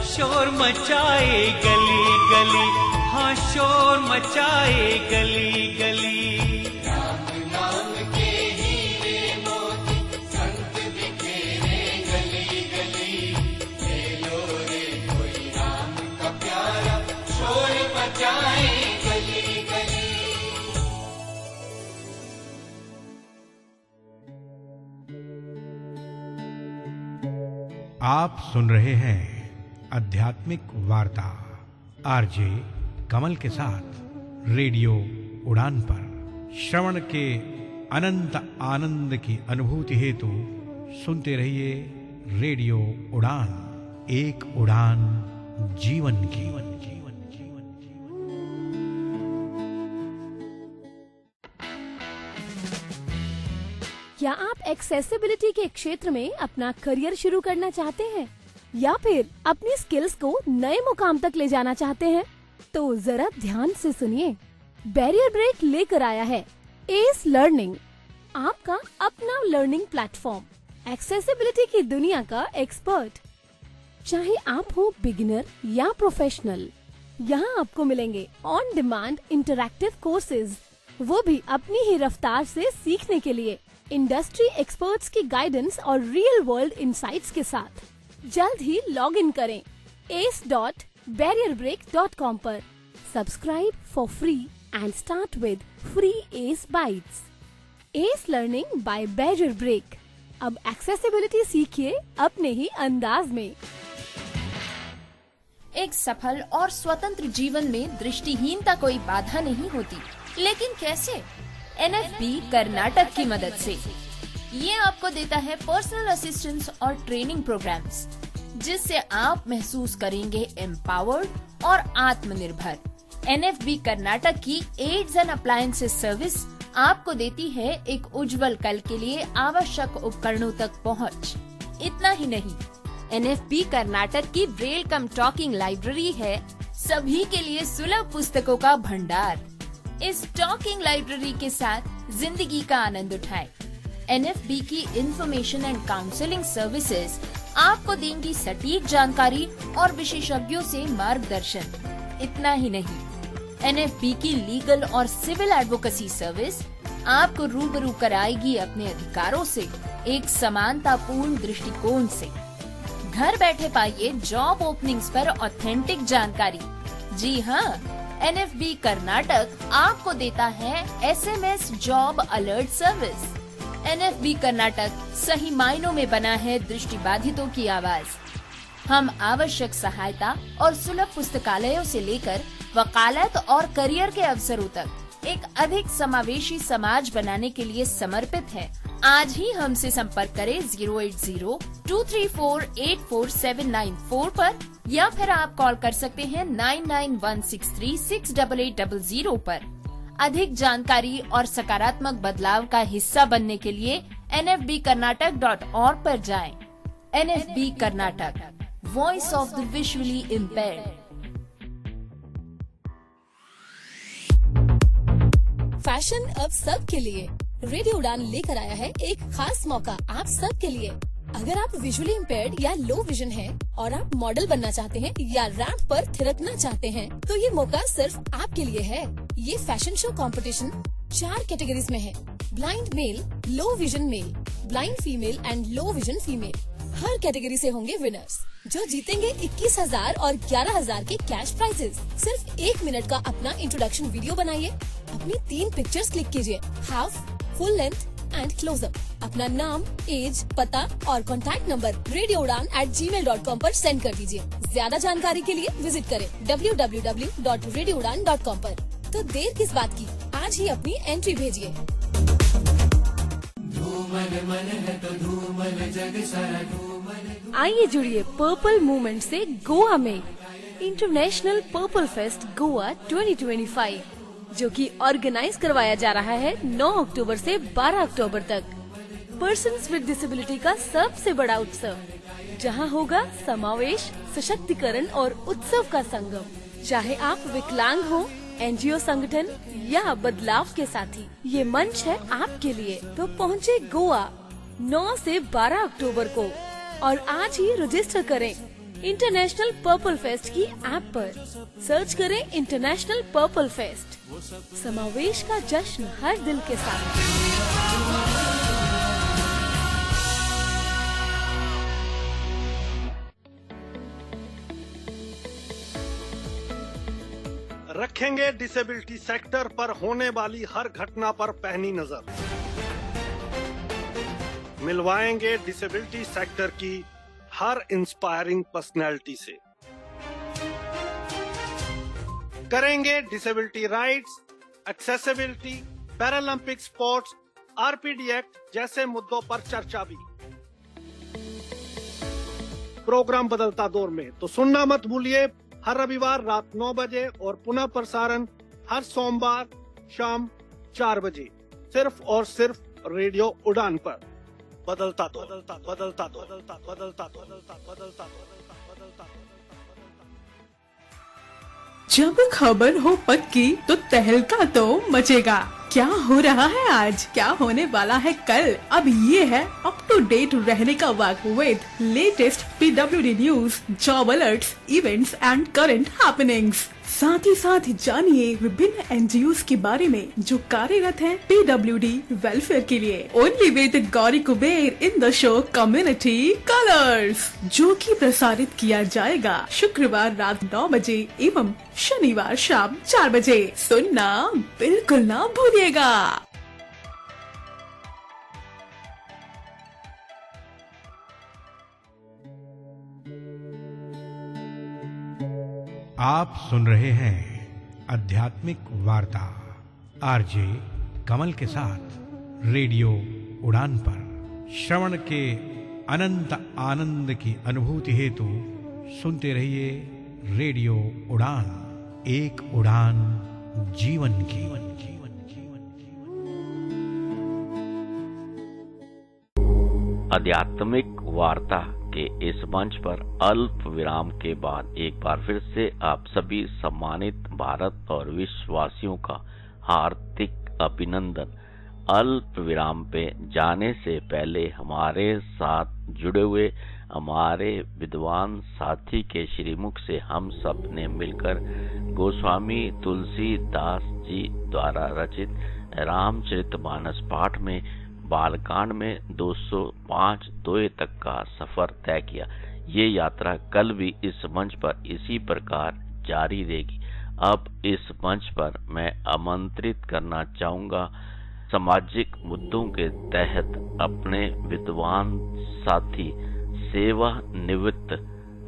शोर मचाए गली गली, हाँ शोर मचाए गली गली। राम नाम के हीरे मोती संत बिखेरे गली गली। ले लो रे कोई राम का प्यारा, शोर मचाए गली गली। आप सुन रहे हैं आध्यात्मिक वार्ता आरजे कमल के साथ रेडियो उड़ान पर। श्रवण के अनंत आनंद की अनुभूति हेतु सुनते रहिए रेडियो उड़ान, एक उड़ान जीवन की। क्या आप एक्सेसिबिलिटी के क्षेत्र में अपना करियर शुरू करना चाहते हैं या फिर अपनी स्किल्स को नए मुकाम तक ले जाना चाहते हैं? तो जरा ध्यान से सुनिए। बैरियर ब्रेक लेकर आया है एस लर्निंग, आपका अपना लर्निंग प्लेटफॉर्म, एक्सेसिबिलिटी की दुनिया का एक्सपर्ट। चाहे आप हो बिगिनर या प्रोफेशनल, यहाँ आपको मिलेंगे ऑन डिमांड इंटरैक्टिव कोर्सेज, वो भी अपनी ही रफ्तार से सीखने के लिए, इंडस्ट्री एक्सपर्ट्स की गाइडेंस और रियल वर्ल्ड इंसाइट्स के साथ। जल्द ही लॉग इन करें ace.barrierbreak.com पर। Subscribe for free and start with free ACE bytes. ACE learning by Barrier Break. अब एक्सेसिबिलिटी सीखिए अपने ही अंदाज में। एक सफल और स्वतंत्र जीवन में दृष्टिहीनता कोई बाधा नहीं होती, लेकिन कैसे? NFB कर्नाटक की मदद से। ये आपको देता है पर्सनल असिस्टेंस और ट्रेनिंग प्रोग्राम्स, जिससे आप महसूस करेंगे एम्पावर्ड और आत्मनिर्भर। NFB कर्नाटक की एड्स एंड अप्लायंसेस सर्विस आपको देती है एक उज्जवल कल के लिए आवश्यक उपकरणों तक पहुंच। इतना ही नहीं, NFB कर्नाटक की ब्रेल कम टॉकिंग लाइब्रेरी है सभी के लिए सुलभ पुस्तकों का भंडार। इस टॉकिंग लाइब्रेरी के साथ जिंदगी का आनंद उठाएं। NFB की इंफॉर्मेशन एंड काउंसलिंग सर्विसेज आपको देंगी सटीक जानकारी और विशेषज्ञों से मार्गदर्शन। इतना ही नहीं, NFB की लीगल और सिविल एडवोकेसी सर्विस आपको रूबरू कराएगी अपने अधिकारों से एक समानतापूर्ण दृष्टिकोण से। घर बैठे पाइए जॉब ओपनिंग्स पर ऑथेंटिक जानकारी। जी हाँ, NFB कर्नाटक आपको देता है SMS job alert service. NFB Karnataka सही मायनों में बना है दृष्टिबाधितों की आवाज। हम आवश्यक सहायता और सुलभ पुस्तकालयों से लेकर वकालत और करियर के अवसरों तक एक अधिक समावेशी समाज बनाने के लिए समर्पित है। आज ही हमसे संपर्क करें 08023484794 पर, या फिर आप कॉल कर सकते हैं 9916368800 पर। अधिक जानकारी और सकारात्मक बदलाव का हिस्सा बनने के लिए nfbkarnatak.org पर जाएं। NFB Karnataka, voice of the visually impaired. Fashion अब सब के लिए। रेडियो उड़ान लेकर आया है एक खास मौका आप सब के लिए। अगर आप विजुअली इम्पेयर्ड या लो विजन हैं और आप मॉडल बनना चाहते हैं या रैंप पर थिरकना चाहते हैं, तो ये मौका सिर्फ आपके लिए है। ये फैशन शो कंपटीशन 4 कैटेगरीज में है: blind male, low vision male, blind female and low vision female. हर कैटेगरी से होंगे विनर्स जो जीतेंगे 21,000 और 11,000 के कैश प्राइजेस। सिर्फ 1 मिनट का अपना इंट्रोडक्शन वीडियो बनाइए, अपनी 3 पिक्चर्स क्लिक कीजिए, half, full length and closeup. अपना नाम, एज, पता और कॉन्टैक्ट नंबर radioudan@gmail.com पर सेंड कर दीजिए। ज्यादा जानकारी के लिए विजिट करें www.radioudan.com पर। तो देर किस बात की, आज ही अपनी एंट्री भेजिए। आइए जुड़िए पर्पल मूवमेंट से गोवा में इंटरनेशनल पर्पल फेस्ट गोवा 2025, जो कि ऑर्गेनाइज करवाया जा रहा है 9 अक्टूबर से 12 अक्टूबर तक। पर्सन्स विद डिसेबिलिटी का सबसे बड़ा उत्सव, जहां होगा समावेश, सशक्तिकरण और उत्सव का संगम। चाहे आप विकलांग हो, NGO संगठन या बदलाव के साथी, ये मंच है आपके लिए। तो पहुँचे गोवा 9 से 12 अक्टूबर को और आज ही रजिस्टर करें इंटरनेशनल पर्पल फेस्ट की ऐप पर। सर्च करें इंटरनेशनल पर्पल फेस्ट, समावेश का जश्न हर दिल के साथ। रखेंगे डिसेबिलिटी सेक्टर पर होने वाली हर घटना पर पैनी नजर। मिलवाएंगे डिसेबिलिटी सेक्टर की हर इंस्पायरिंग पर्सनैलिटी से। करेंगे disability rights, accessibility, Paralympic sports, RPD act जैसे मुद्दों पर चर्चा भी। प्रोग्राम बदलता दौर में, तो सुनना मत भूलिए हर रविवार रात 9 बजे और पुनः प्रसारण हर सोमवार शाम 4 बजे, सिर्फ और सिर्फ रेडियो उड़ान पर। बदलता दौर, बदलता बदलता बदलता बदलता बदलता बदलता बदलता। जब खबर हो पक्की तो तहलका तो मचेगा। क्या हो रहा है आज, क्या होने वाला है कल, अब ये है अप टू डेट रहने का वक्त with latest PWD news, job alerts, events and current happenings. साथ ही साथ जानिए विभिन्न NGOs के बारे में जो कार्यरत हैं PWD वेलफेयर के लिए। Only with Gauri Kuber in the show community colours, जो कि प्रसारित किया जाएगा शुक्रवार रात 9 बजे एवं शनिवार शाम 4 बजे। सुनना बिल्कुल ना भूलिएगा। आप सुन रहे हैं आध्यात्मिक वार्ता आरजे कमल के साथ रेडियो उड़ान पर। श्रवण के अनंत आनंद की अनुभूति हेतु सुनते रहिए रेडियो उड़ान, एक उड़ान जीवन की। आध्यात्मिक वार्ता के इस मंच पर अल्प विराम के बाद एक बार फिर से आप सभी सम्मानित भारत और विश्ववासियों का हार्दिक अभिनंदन। अल्प विराम पे जाने से पहले हमारे साथ जुड़े हुए हमारे विद्वान साथी के श्रीमुख से हम सब ने मिलकर गोस्वामी तुलसीदास जी द्वारा रचित रामचरितमानस पाठ में बालकांड में 205 दोहे तक का सफर तय किया। ये यात्रा कल भी इस मंच पर इसी प्रकार जारी रहेगी। अब इस मंच पर मैं आमंत्रित करना चाहूंगा सामाजिक मुद्दों के तहत अपने विद्वान साथी सेवा निवृत्त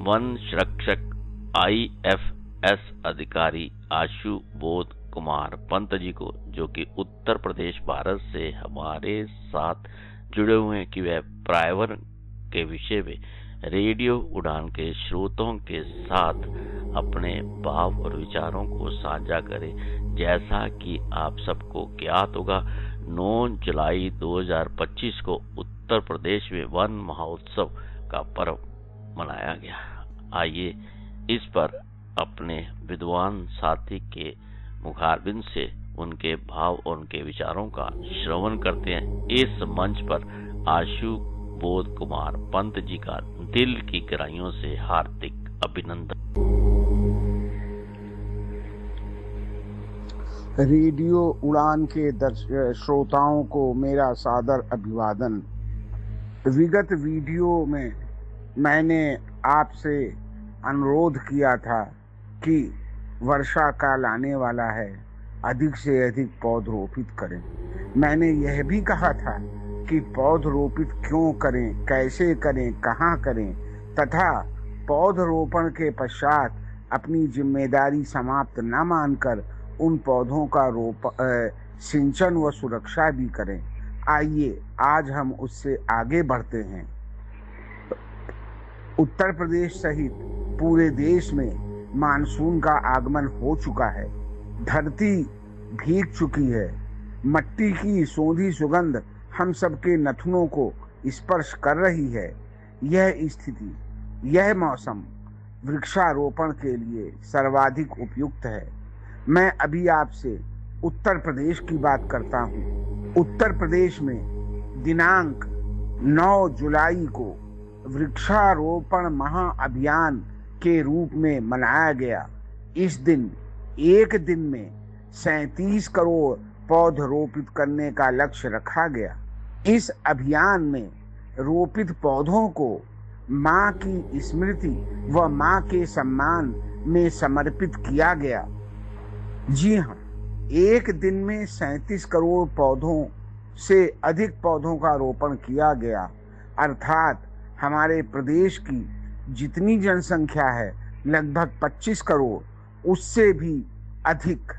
वन संरक्षक IFS अधिकारी आशु बोध कुमार पंत जी को, जो कि उत्तर प्रदेश भारत से हमारे साथ जुड़े हुए हैं कि वह पर्यावरण के विषय में रेडियो उड़ान के श्रोताओं के साथ अपने भाव और विचारों को साझा करें। जैसा कि आप सबको ज्ञात होगा, 9 जुलाई 2025 को उत्तर प्रदेश में वन महोत्सव का पर्व मनाया गया। आइए इस पर अपने विद्वान साथी के मुखारबिंद से उनके भाव और उनके विचारों का श्रवण करते हैं। इस मंच पर आशु बोध कुमार पंत जी का दिल की गहराइयों से हार्दिक अभिनंदन। रेडियो उड़ान के श्रोताओं को मेरा सादर अभिवादन। विगत वीडियो में मैंने आपसे अनुरोध किया था कि वर्षा काल आने वाला है, अधिक से अधिक पौधरोपित करें। मैंने यह भी कहा था कि पौधरोपित क्यों करें, कैसे करें, कहाँ करें, तथा पौधरोपण के पश्चात अपनी जिम्मेदारी समाप्त न मानकर उन पौधों का सिंचन व सुरक्षा भी करें। आइए आज हम उससे आगे बढ़ते हैं। उत्तर प्रदेश सहित पूरे देश में मानसून का आगमन हो चुका है। धरती भीग चुकी है। मट्टी की सोंधी सुगंध हम सबके नथुनों को स्पर्श कर रही है। यह स्थिति, यह मौसम वृक्षारोपण के लिए सर्वाधिक उपयुक्त है। मैं अभी आपसे उत्तर प्रदेश की बात करता हूँ। उत्तर प्रदेश में दिनांक 9 जुलाई को वृक्षारोपण महाअभियान के रूप में मनाया गया। इस दिन एक दिन में 37 करोड़ पौध रोपित करने का लक्ष्य रखा गया। इस अभियान में रोपित पौधों को माँ की स्मृति व माँ के सम्मान में समर्पित किया गया। जी हाँ, एक दिन में 37 करोड़ पौधों से अधिक पौधों का रोपण किया गया, अर्थात हमारे प्रदेश की जितनी जनसंख्या है लगभग 25 करोड़, उससे भी अधिक।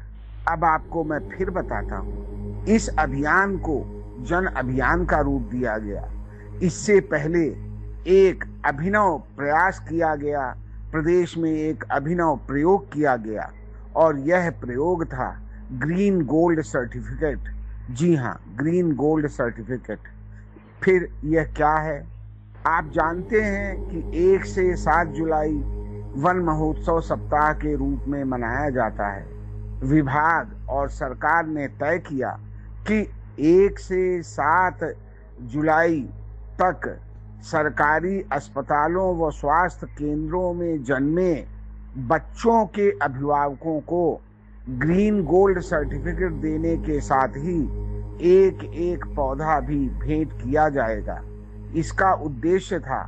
अब आपको मैं फिर बताता हूँ। इस अभियान को जन अभियान का रूप दिया गया। इससे पहले एक अभिनव प्रयास किया गया, प्रदेश में एक अभिनव प्रयोग किया गया और यह प्रयोग था ग्रीन गोल्ड सर्टिफिकेट। जी हाँ, ग्रीन गोल्ड सर्टिफिकेट। फिर यह क्या है? आप जानते हैं कि 1 से 7 जुलाई वन महोत्सव सप्ताह के रूप में मनाया जाता है। विभाग और सरकार ने तय किया कि 1 से 7 जुलाई तक सरकारी अस्पतालों व स्वास्थ्य केंद्रों में जन्मे बच्चों के अभिभावकों को ग्रीन गोल्ड सर्टिफिकेट देने के साथ ही एक पौधा भी भेंट किया जाएगा। इसका उद्देश्य था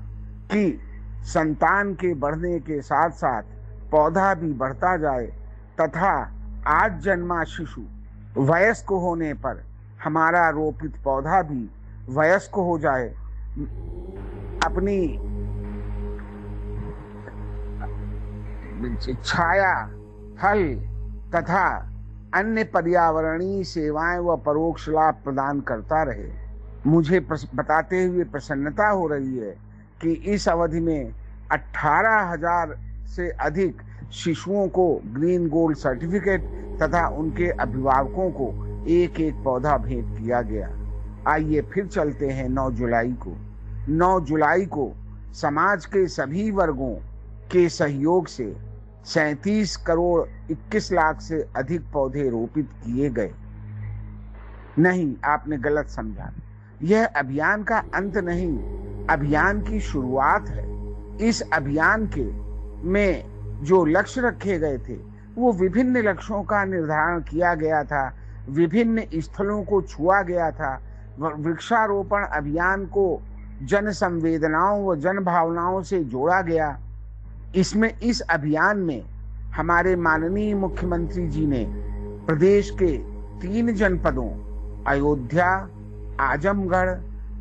कि संतान के बढ़ने के साथ साथ पौधा भी बढ़ता जाए तथा आज जन्मा शिशु वयस्क होने पर हमारा रोपित पौधा भी वयस्क हो जाए, अपनी छाया, फल तथा अन्य पर्यावरणीय सेवाएं व परोक्ष लाभ प्रदान करता रहे। मुझे बताते हुए प्रसन्नता हो रही है कि इस अवधि में 18,000 से अधिक शिशुओं को ग्रीन गोल्ड सर्टिफिकेट तथा उनके अभिभावकों को एक पौधा भेंट किया गया। आइए फिर चलते हैं 9 जुलाई को। 9 जुलाई को समाज के सभी वर्गों के सहयोग से 37 करोड़ 21 लाख से अधिक पौधे रोपित किए गए। नहीं, आपने गलत समझा। यह अभियान का अंत नहीं, अभियान की शुरुआत है। इस अभियान में जो लक्ष्य रखे गए थे वो विभिन्न लक्ष्यों का निर्धारण किया गया था, विभिन्न स्थलों को छुआ गया था। वृक्षारोपण अभियान को जन संवेदनाओं व जन भावनाओं से जोड़ा गया। इस अभियान में हमारे माननीय मुख्यमंत्री जी ने प्रदेश के 3 जनपदों अयोध्या, आजमगढ़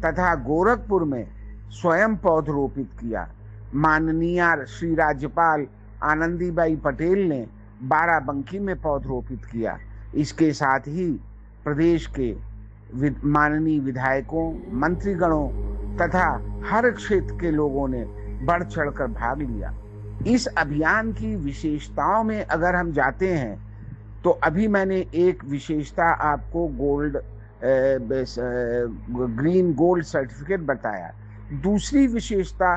तथा गोरखपुर में स्वयं पौधरोपित किया। माननीय श्री राज्यपाल आनंदीबाई पटेल ने बाराबंकी में पौधरोपित किया। इसके साथ ही प्रदेश के माननीय विधायकों, मंत्रीगणों तथा हर क्षेत्र के लोगों ने बढ़ चढ़कर भाग लिया। इस अभियान की विशेषताओं में अगर हम जाते हैं तो अभी मैंने एक विशेषता आपको ग्रीन गोल्ड सर्टिफिकेट बताया। दूसरी विशेषता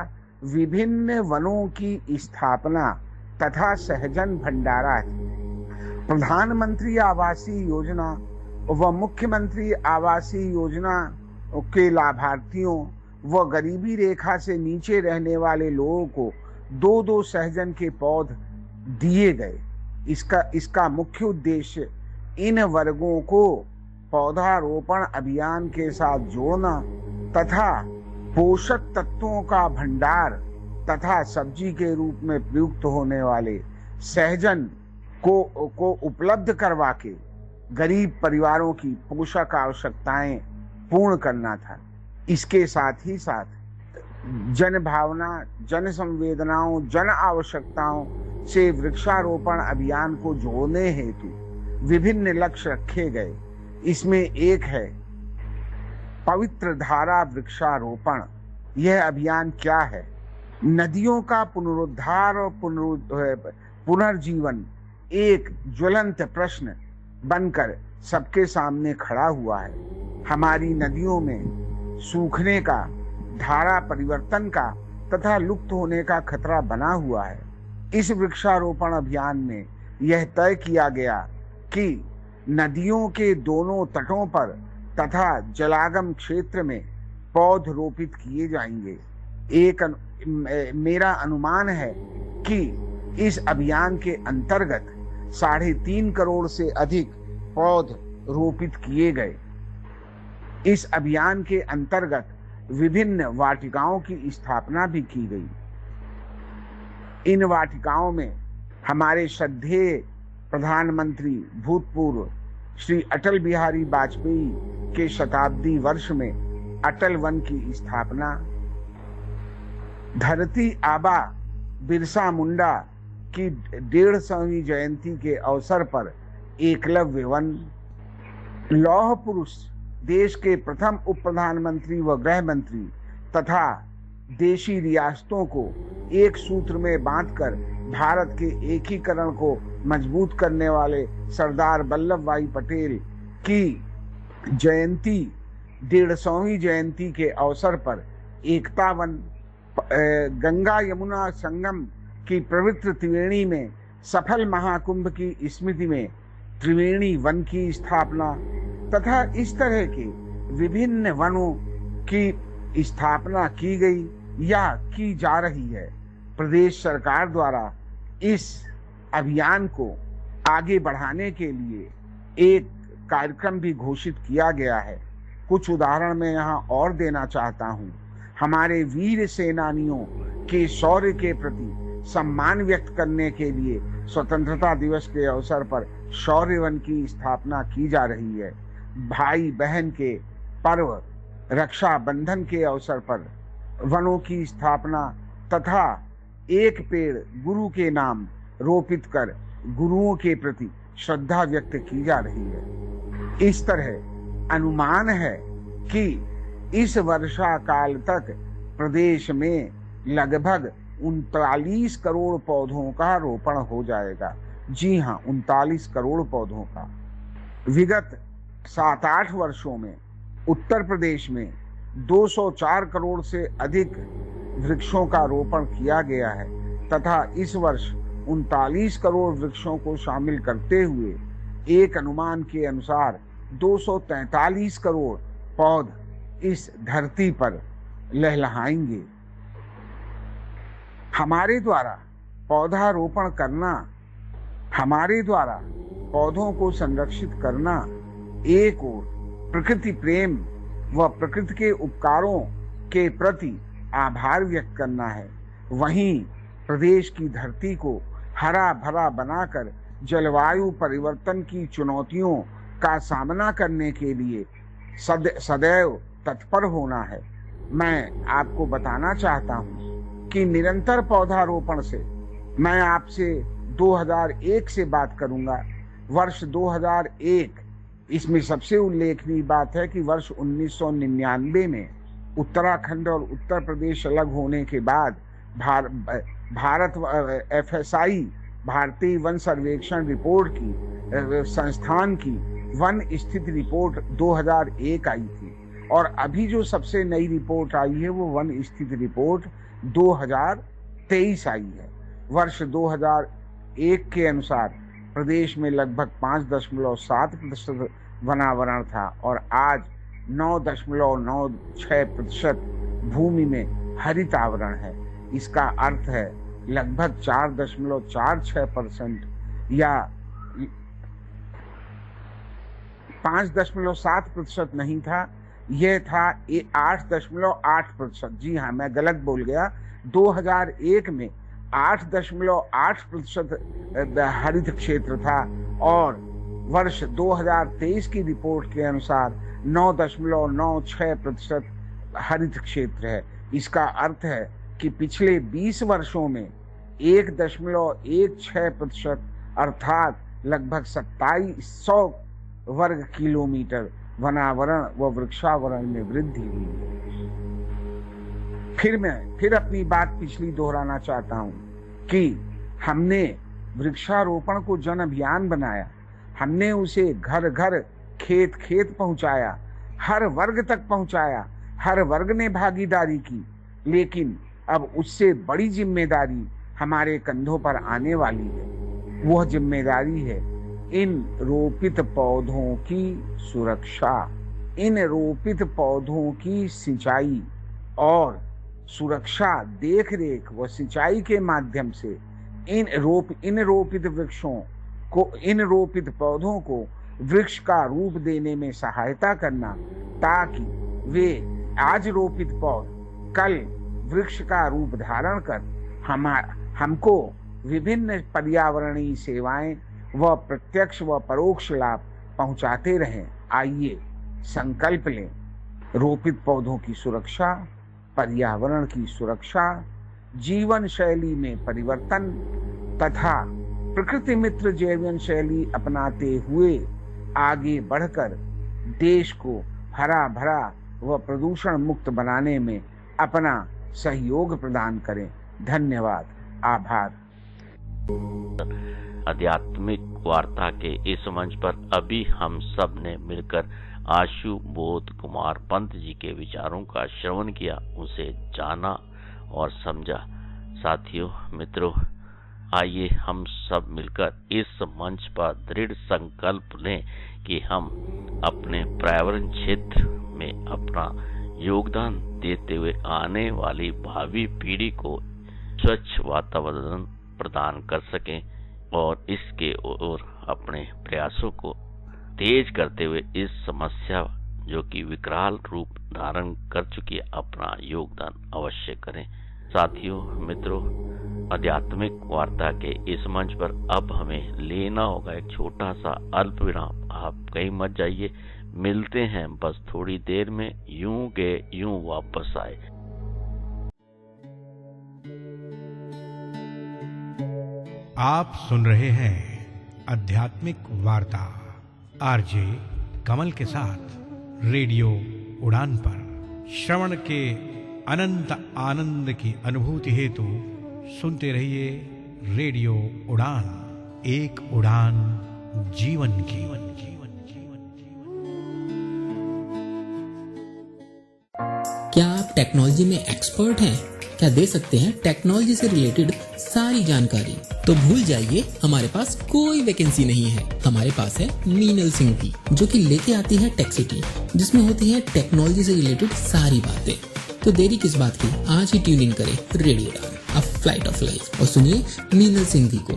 विभिन्न वनों की स्थापना तथा सहजन भंडारा है। प्रधानमंत्री आवासीय योजना व मुख्यमंत्री आवासीय योजना के लाभार्थियों व गरीबी रेखा से नीचे रहने वाले लोगों को 2-2 सहजन के पौध दिए गए। इसका मुख्य उद्देश्य इन वर्गों को पौधारोपण अभियान के साथ जोड़ना तथा पोषक तत्वों का भंडार तथा सब्जी के रूप में प्रयुक्त होने वाले सहजन को उपलब्ध करवा के गरीब परिवारों की पोषक आवश्यकताएं पूर्ण करना था। इसके साथ ही साथ जन भावना, जन संवेदनाओं, जन आवश्यकताओं से वृक्षारोपण अभियान को जोड़ने हेतु विभिन्न लक्ष्य रखे गए। इसमें एक है पवित्र धारा वृक्षारोपण। यह अभियान क्या है? नदियों का पुनरुद्धार और पुनर्जीवन एक ज्वलंत प्रश्न बनकर सबके सामने खड़ा हुआ है। हमारी नदियों में सूखने का, धारा परिवर्तन का तथा लुप्त होने का खतरा बना हुआ है। इस वृक्षारोपण अभियान में यह तय किया गया कि नदियों के दोनों तटों पर तथा जलागम क्षेत्र में पौध रोपित किए जाएंगे। मेरा अनुमान है कि इस अभियान के अंतर्गत 3.5 करोड़ से अधिक पौध रोपित किए गए। इस अभियान के अंतर्गत विभिन्न वाटिकाओं की स्थापना भी की गई। इन वाटिकाओं में हमारे श्रद्धेय प्रधानमंत्री भूतपूर्व श्री अटल बिहारी वाजपेयी के शताब्दी वर्ष में अटल वन की स्थापना, धरती आबा बिरसा मुंडा की 150वीं जयंती के अवसर पर एकलव्य वन, लौह पुरुष देश के प्रथम उप प्रधानमंत्री व गृह मंत्री तथा देशी रियासतों को एक सूत्र में बांधकर भारत के एकीकरण को मजबूत करने वाले सरदार वल्लभ भाई पटेल की जयंती 150वीं जयंती के अवसर पर एकता वन, गंगा यमुना संगम कि पवित्र त्रिवेणी में सफल महाकुंभ की स्मृति में त्रिवेणी वन की स्थापना तथा इस तरह के विभिन्न वनों की स्थापना की गई या की जा रही है। प्रदेश सरकार द्वारा इस अभियान को आगे बढ़ाने के लिए एक कार्यक्रम भी घोषित किया गया है। कुछ उदाहरण मैं यहाँ और देना चाहता हूँ। हमारे वीर सेनानियों के शौर्य के प्रति सम्मान व्यक्त करने के लिए स्वतंत्रता दिवस के अवसर पर शौर्य वन की स्थापना की जा रही है। भाई बहन के पर्व रक्षा बंधन के अवसर पर वनों की स्थापना तथा एक पेड़ गुरु के नाम रोपित कर गुरुओं के प्रति श्रद्धा व्यक्त की जा रही है। इस तरह अनुमान है कि इस वर्षा काल तक प्रदेश में लगभग 39 करोड़ पौधों का रोपण हो जाएगा। जी हाँ, 39 करोड़ पौधों का। विगत 7-8 वर्षों में उत्तर प्रदेश में 204 करोड़ से अधिक वृक्षों का रोपण किया गया है तथा इस वर्ष 39 करोड़ वृक्षों को शामिल करते हुए एक अनुमान के अनुसार 243 करोड़ पौध इस धरती पर लहलहाएंगे। हमारे द्वारा पौधारोपण करना, हमारे द्वारा पौधों को संरक्षित करना एक ओर प्रकृति प्रेम व प्रकृति के उपकारों के प्रति आभार व्यक्त करना है, वहीं प्रदेश की धरती को हरा भरा बनाकर जलवायु परिवर्तन की चुनौतियों का सामना करने के लिए सदैव तत्पर होना है। मैं आपको बताना चाहता हूँ कि निरंतर पौधारोपण से, मैं आपसे 2001 से बात करूंगा। वर्ष 2001, इसमें सबसे उल्लेखनीय बात है कि वर्ष 1999 में उत्तराखंड और उत्तर प्रदेश अलग होने के बाद भारत FSI भारतीय वन सर्वेक्षण रिपोर्ट की संस्थान की वन स्थिति रिपोर्ट 2001 आई थी और अभी जो सबसे नई रिपोर्ट आई है वो वन स्थिति रिपोर्ट 2023 आई है। वर्ष 2001 के अनुसार प्रदेश में लगभग 5.7% वनावरण था और आज 9.96% भूमि में हरित आवरण है। इसका अर्थ है लगभग 4.46% या 5.7% नहीं था, यह था 8.8%। जी हाँ, मैं गलत बोल गया। 2001 में 8.8% हरित क्षेत्र था और वर्ष 2023 की रिपोर्ट के अनुसार 9.96% हरित क्षेत्र है। इसका अर्थ है कि पिछले 20 वर्षों में 1.16% अर्थात लगभग 2700 वर्ग किलोमीटर वनावरण व वृक्षावरण में वृद्धि हुई है। फिर अपनी बात पिछली दोहराना चाहता हूं कि हमने वृक्षारोपण को जन अभियान बनाया, हमने उसे घर घर खेत खेत पहुंचाया, हर वर्ग तक पहुंचाया, हर वर्ग ने भागीदारी की। लेकिन अब उससे बड़ी जिम्मेदारी हमारे कंधों पर आने वाली है। वह जिम्मेदारी है इन रोपित पौधों की सुरक्षा, इन रोपित पौधों की सिंचाई और सुरक्षा, देख रेख व सिंचाई के माध्यम से इन रोपित वृक्षों को, इन रोपित पौधों को वृक्ष का रूप देने में सहायता करना, ताकि वे आज रोपित पौध कल वृक्ष का रूप धारण कर हमको विभिन्न पर्यावरणीय सेवाएं व प्रत्यक्ष व परोक्ष लाभ पहुंचाते रहें। आइए संकल्प लें, रोपित पौधों की सुरक्षा, पर्यावरण की सुरक्षा, जीवन शैली में परिवर्तन तथा प्रकृति मित्र जीवन शैली अपनाते हुए आगे बढ़कर देश को हरा भरा व प्रदूषण मुक्त बनाने में अपना सहयोग प्रदान करें। धन्यवाद, आभार। आध्यात्मिक वार्ता के इस मंच पर अभी हम सब ने मिलकर आशु बोध कुमार पंत जी के विचारों का श्रवण किया, उसे जाना और समझा। साथियों मित्रों, आइए हम सब मिलकर इस मंच पर दृढ़ संकल्प लें कि हम अपने पर्यावरण क्षेत्र में अपना योगदान देते हुए आने वाली भावी पीढ़ी को स्वच्छ वातावरण प्रदान कर सकें और इसके ओर अपने प्रयासों को तेज करते हुए इस समस्या जो कि विकराल रूप धारण कर चुकी है अपना योगदान अवश्य करें। साथियों मित्रों, आध्यात्मिक वार्ता के इस मंच पर अब हमें लेना होगा एक छोटा सा अल्प विराम। आप कहीं मत जाइए, मिलते हैं बस थोड़ी देर में। यूं गए यूं वापस आए। आप सुन रहे हैं आध्यात्मिक वार्ता आरजे कमल के साथ रेडियो उड़ान पर। श्रवण के अनंत आनंद की अनुभूति हेतु सुनते रहिए रेडियो उड़ान, एक उड़ान जीवन की। क्या आप टेक्नोलॉजी में एक्सपर्ट हैं? क्या दे सकते हैं टेक्नोलॉजी से रिलेटेड सारी जानकारी? तो भूल जाइए, हमारे पास कोई वैकेंसी नहीं है। हमारे पास है मीनल सिंह की, जो कि लेके आती है टेक सिटी, जिसमें होती है टेक्नोलॉजी से रिलेटेड सारी बातें। तो देरी किस बात की, आज ही ट्यून इन करें रेडियो उड़ान, अ फ्लाइट ऑफ लाइफ, और सुनिए मीनल सिंह जी को।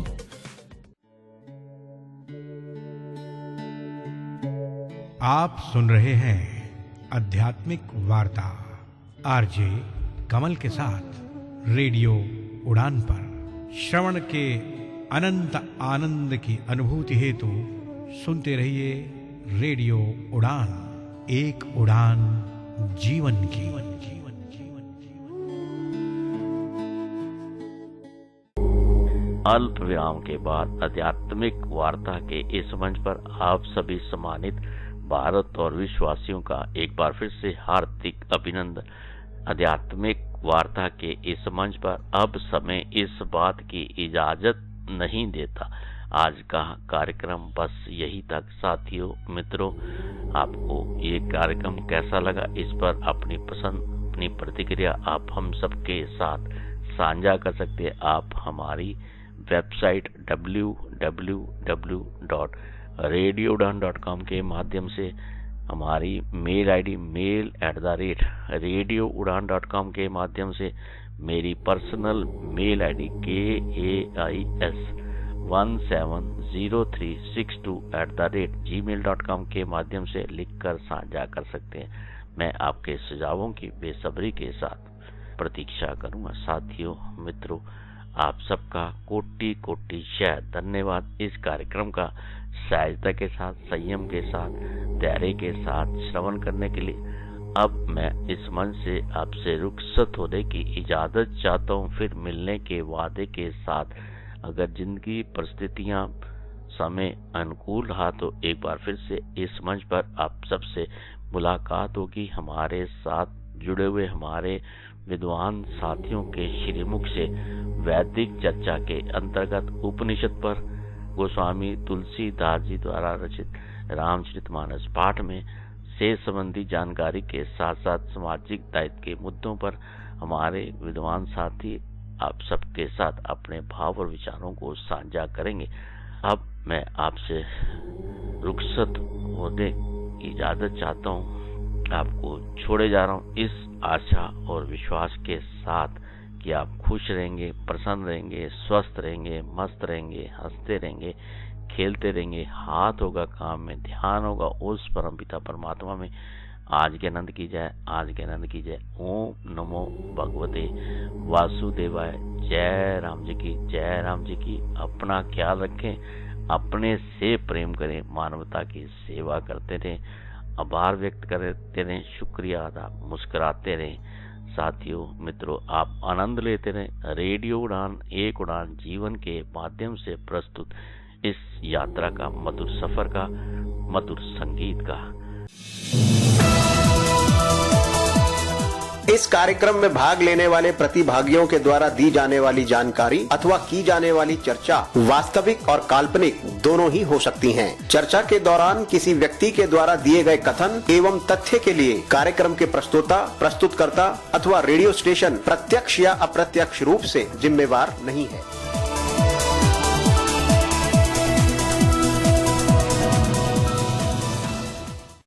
आप सुन रहे हैं आध्यात्मिक वार्ता आरजे कमल के साथ रेडियो उड़ान पर। श्रवण के अनंत आनंद की अनुभूति हेतु सुनते रहिए रेडियो उड़ान, एक उड़ान जीवन की। अल्प विराम के बाद आध्यात्मिक वार्ता के इस मंच पर आप सभी सम्मानित भारत और विश्ववासियों का एक बार फिर से हार्दिक अभिनंदन। आध्यात्मिक वार्ता के इस मंच पर अब समय इस बात की इजाजत नहीं देता। आज का कार्यक्रम बस यही तक। साथियों मित्रों, आपको ये कार्यक्रम कैसा लगा, इस पर अपनी पसंद, अपनी प्रतिक्रिया आप हम सबके साथ साझा कर सकते हैं। आप हमारी वेबसाइट www.radioudan.com के माध्यम से, हमारी मेल आईडी mail@radioudan.com के माध्यम से, मेरी पर्सनल मेल आईडी KAIS170362@gmail.com के माध्यम से लिखकर साझा कर सकते हैं। मैं आपके सुझावों की बेसब्री के साथ प्रतीक्षा करूंगा। साथियों मित्रों, आप सबका कोटि कोटि शय धन्यवाद इस कार्यक्रम का सहजता के साथ, संयम के साथ, धैर्य के साथ श्रवण करने के लिए। अब मैं इस मंच से आपसे रुखसत होने की इजाजत चाहता हूँ, फिर मिलने के वादे के साथ। अगर जिंदगी परिस्थितियां समय अनुकूल रहा तो एक बार फिर से इस मंच पर आप सबसे मुलाकात होगी। हमारे साथ जुड़े हुए हमारे विद्वान साथियों के श्रीमुख से वैदिक चर्चा के अंतर्गत उपनिषद पर गोस्वामी तुलसीदास जी द्वारा रचित रामचरितमानस पाठ में से संबंधी जानकारी के साथ साथ सामाजिक दायित्व के मुद्दों पर हमारे विद्वान साथी आप सबके साथ अपने भाव और विचारों को साझा करेंगे। अब मैं आपसे रुखसत होने की इजाजत चाहता हूँ, आपको छोड़े जा रहा हूँ इस आशा और विश्वास के साथ कि आप खुश रहेंगे, प्रसन्न रहेंगे, स्वस्थ रहेंगे, मस्त रहेंगे, हंसते रहेंगे, खेलते रहेंगे। हाथ होगा काम में, ध्यान होगा उस परम पिता परमात्मा में। आज के आनंद की जय, आज के आनंद की जय। ओम नमो भगवते वासुदेवाय। जय राम जी की, जय राम जी की। अपना ख्याल रखें, अपने से प्रेम करें, मानवता की सेवा करते रहें, आभार व्यक्त करते रहें, शुक्रिया अदा मुस्कुराते रहें। साथियों मित्रों, आप आनंद लेते रहें रेडियो उड़ान, एक उड़ान जीवन के माध्यम से प्रस्तुत इस यात्रा का, मधुर सफर का, मधुर संगीत का। इस कार्यक्रम में भाग लेने वाले प्रतिभागियों के द्वारा दी जाने वाली जानकारी अथवा की जाने वाली चर्चा वास्तविक और काल्पनिक दोनों ही हो सकती हैं। चर्चा के दौरान किसी व्यक्ति के द्वारा दिए गए कथन एवं तथ्य के लिए कार्यक्रम के प्रस्तोता, प्रस्तुतकर्ता अथवा रेडियो स्टेशन प्रत्यक्ष या अप्रत्यक्ष रूप से जिम्मेवार नहीं है।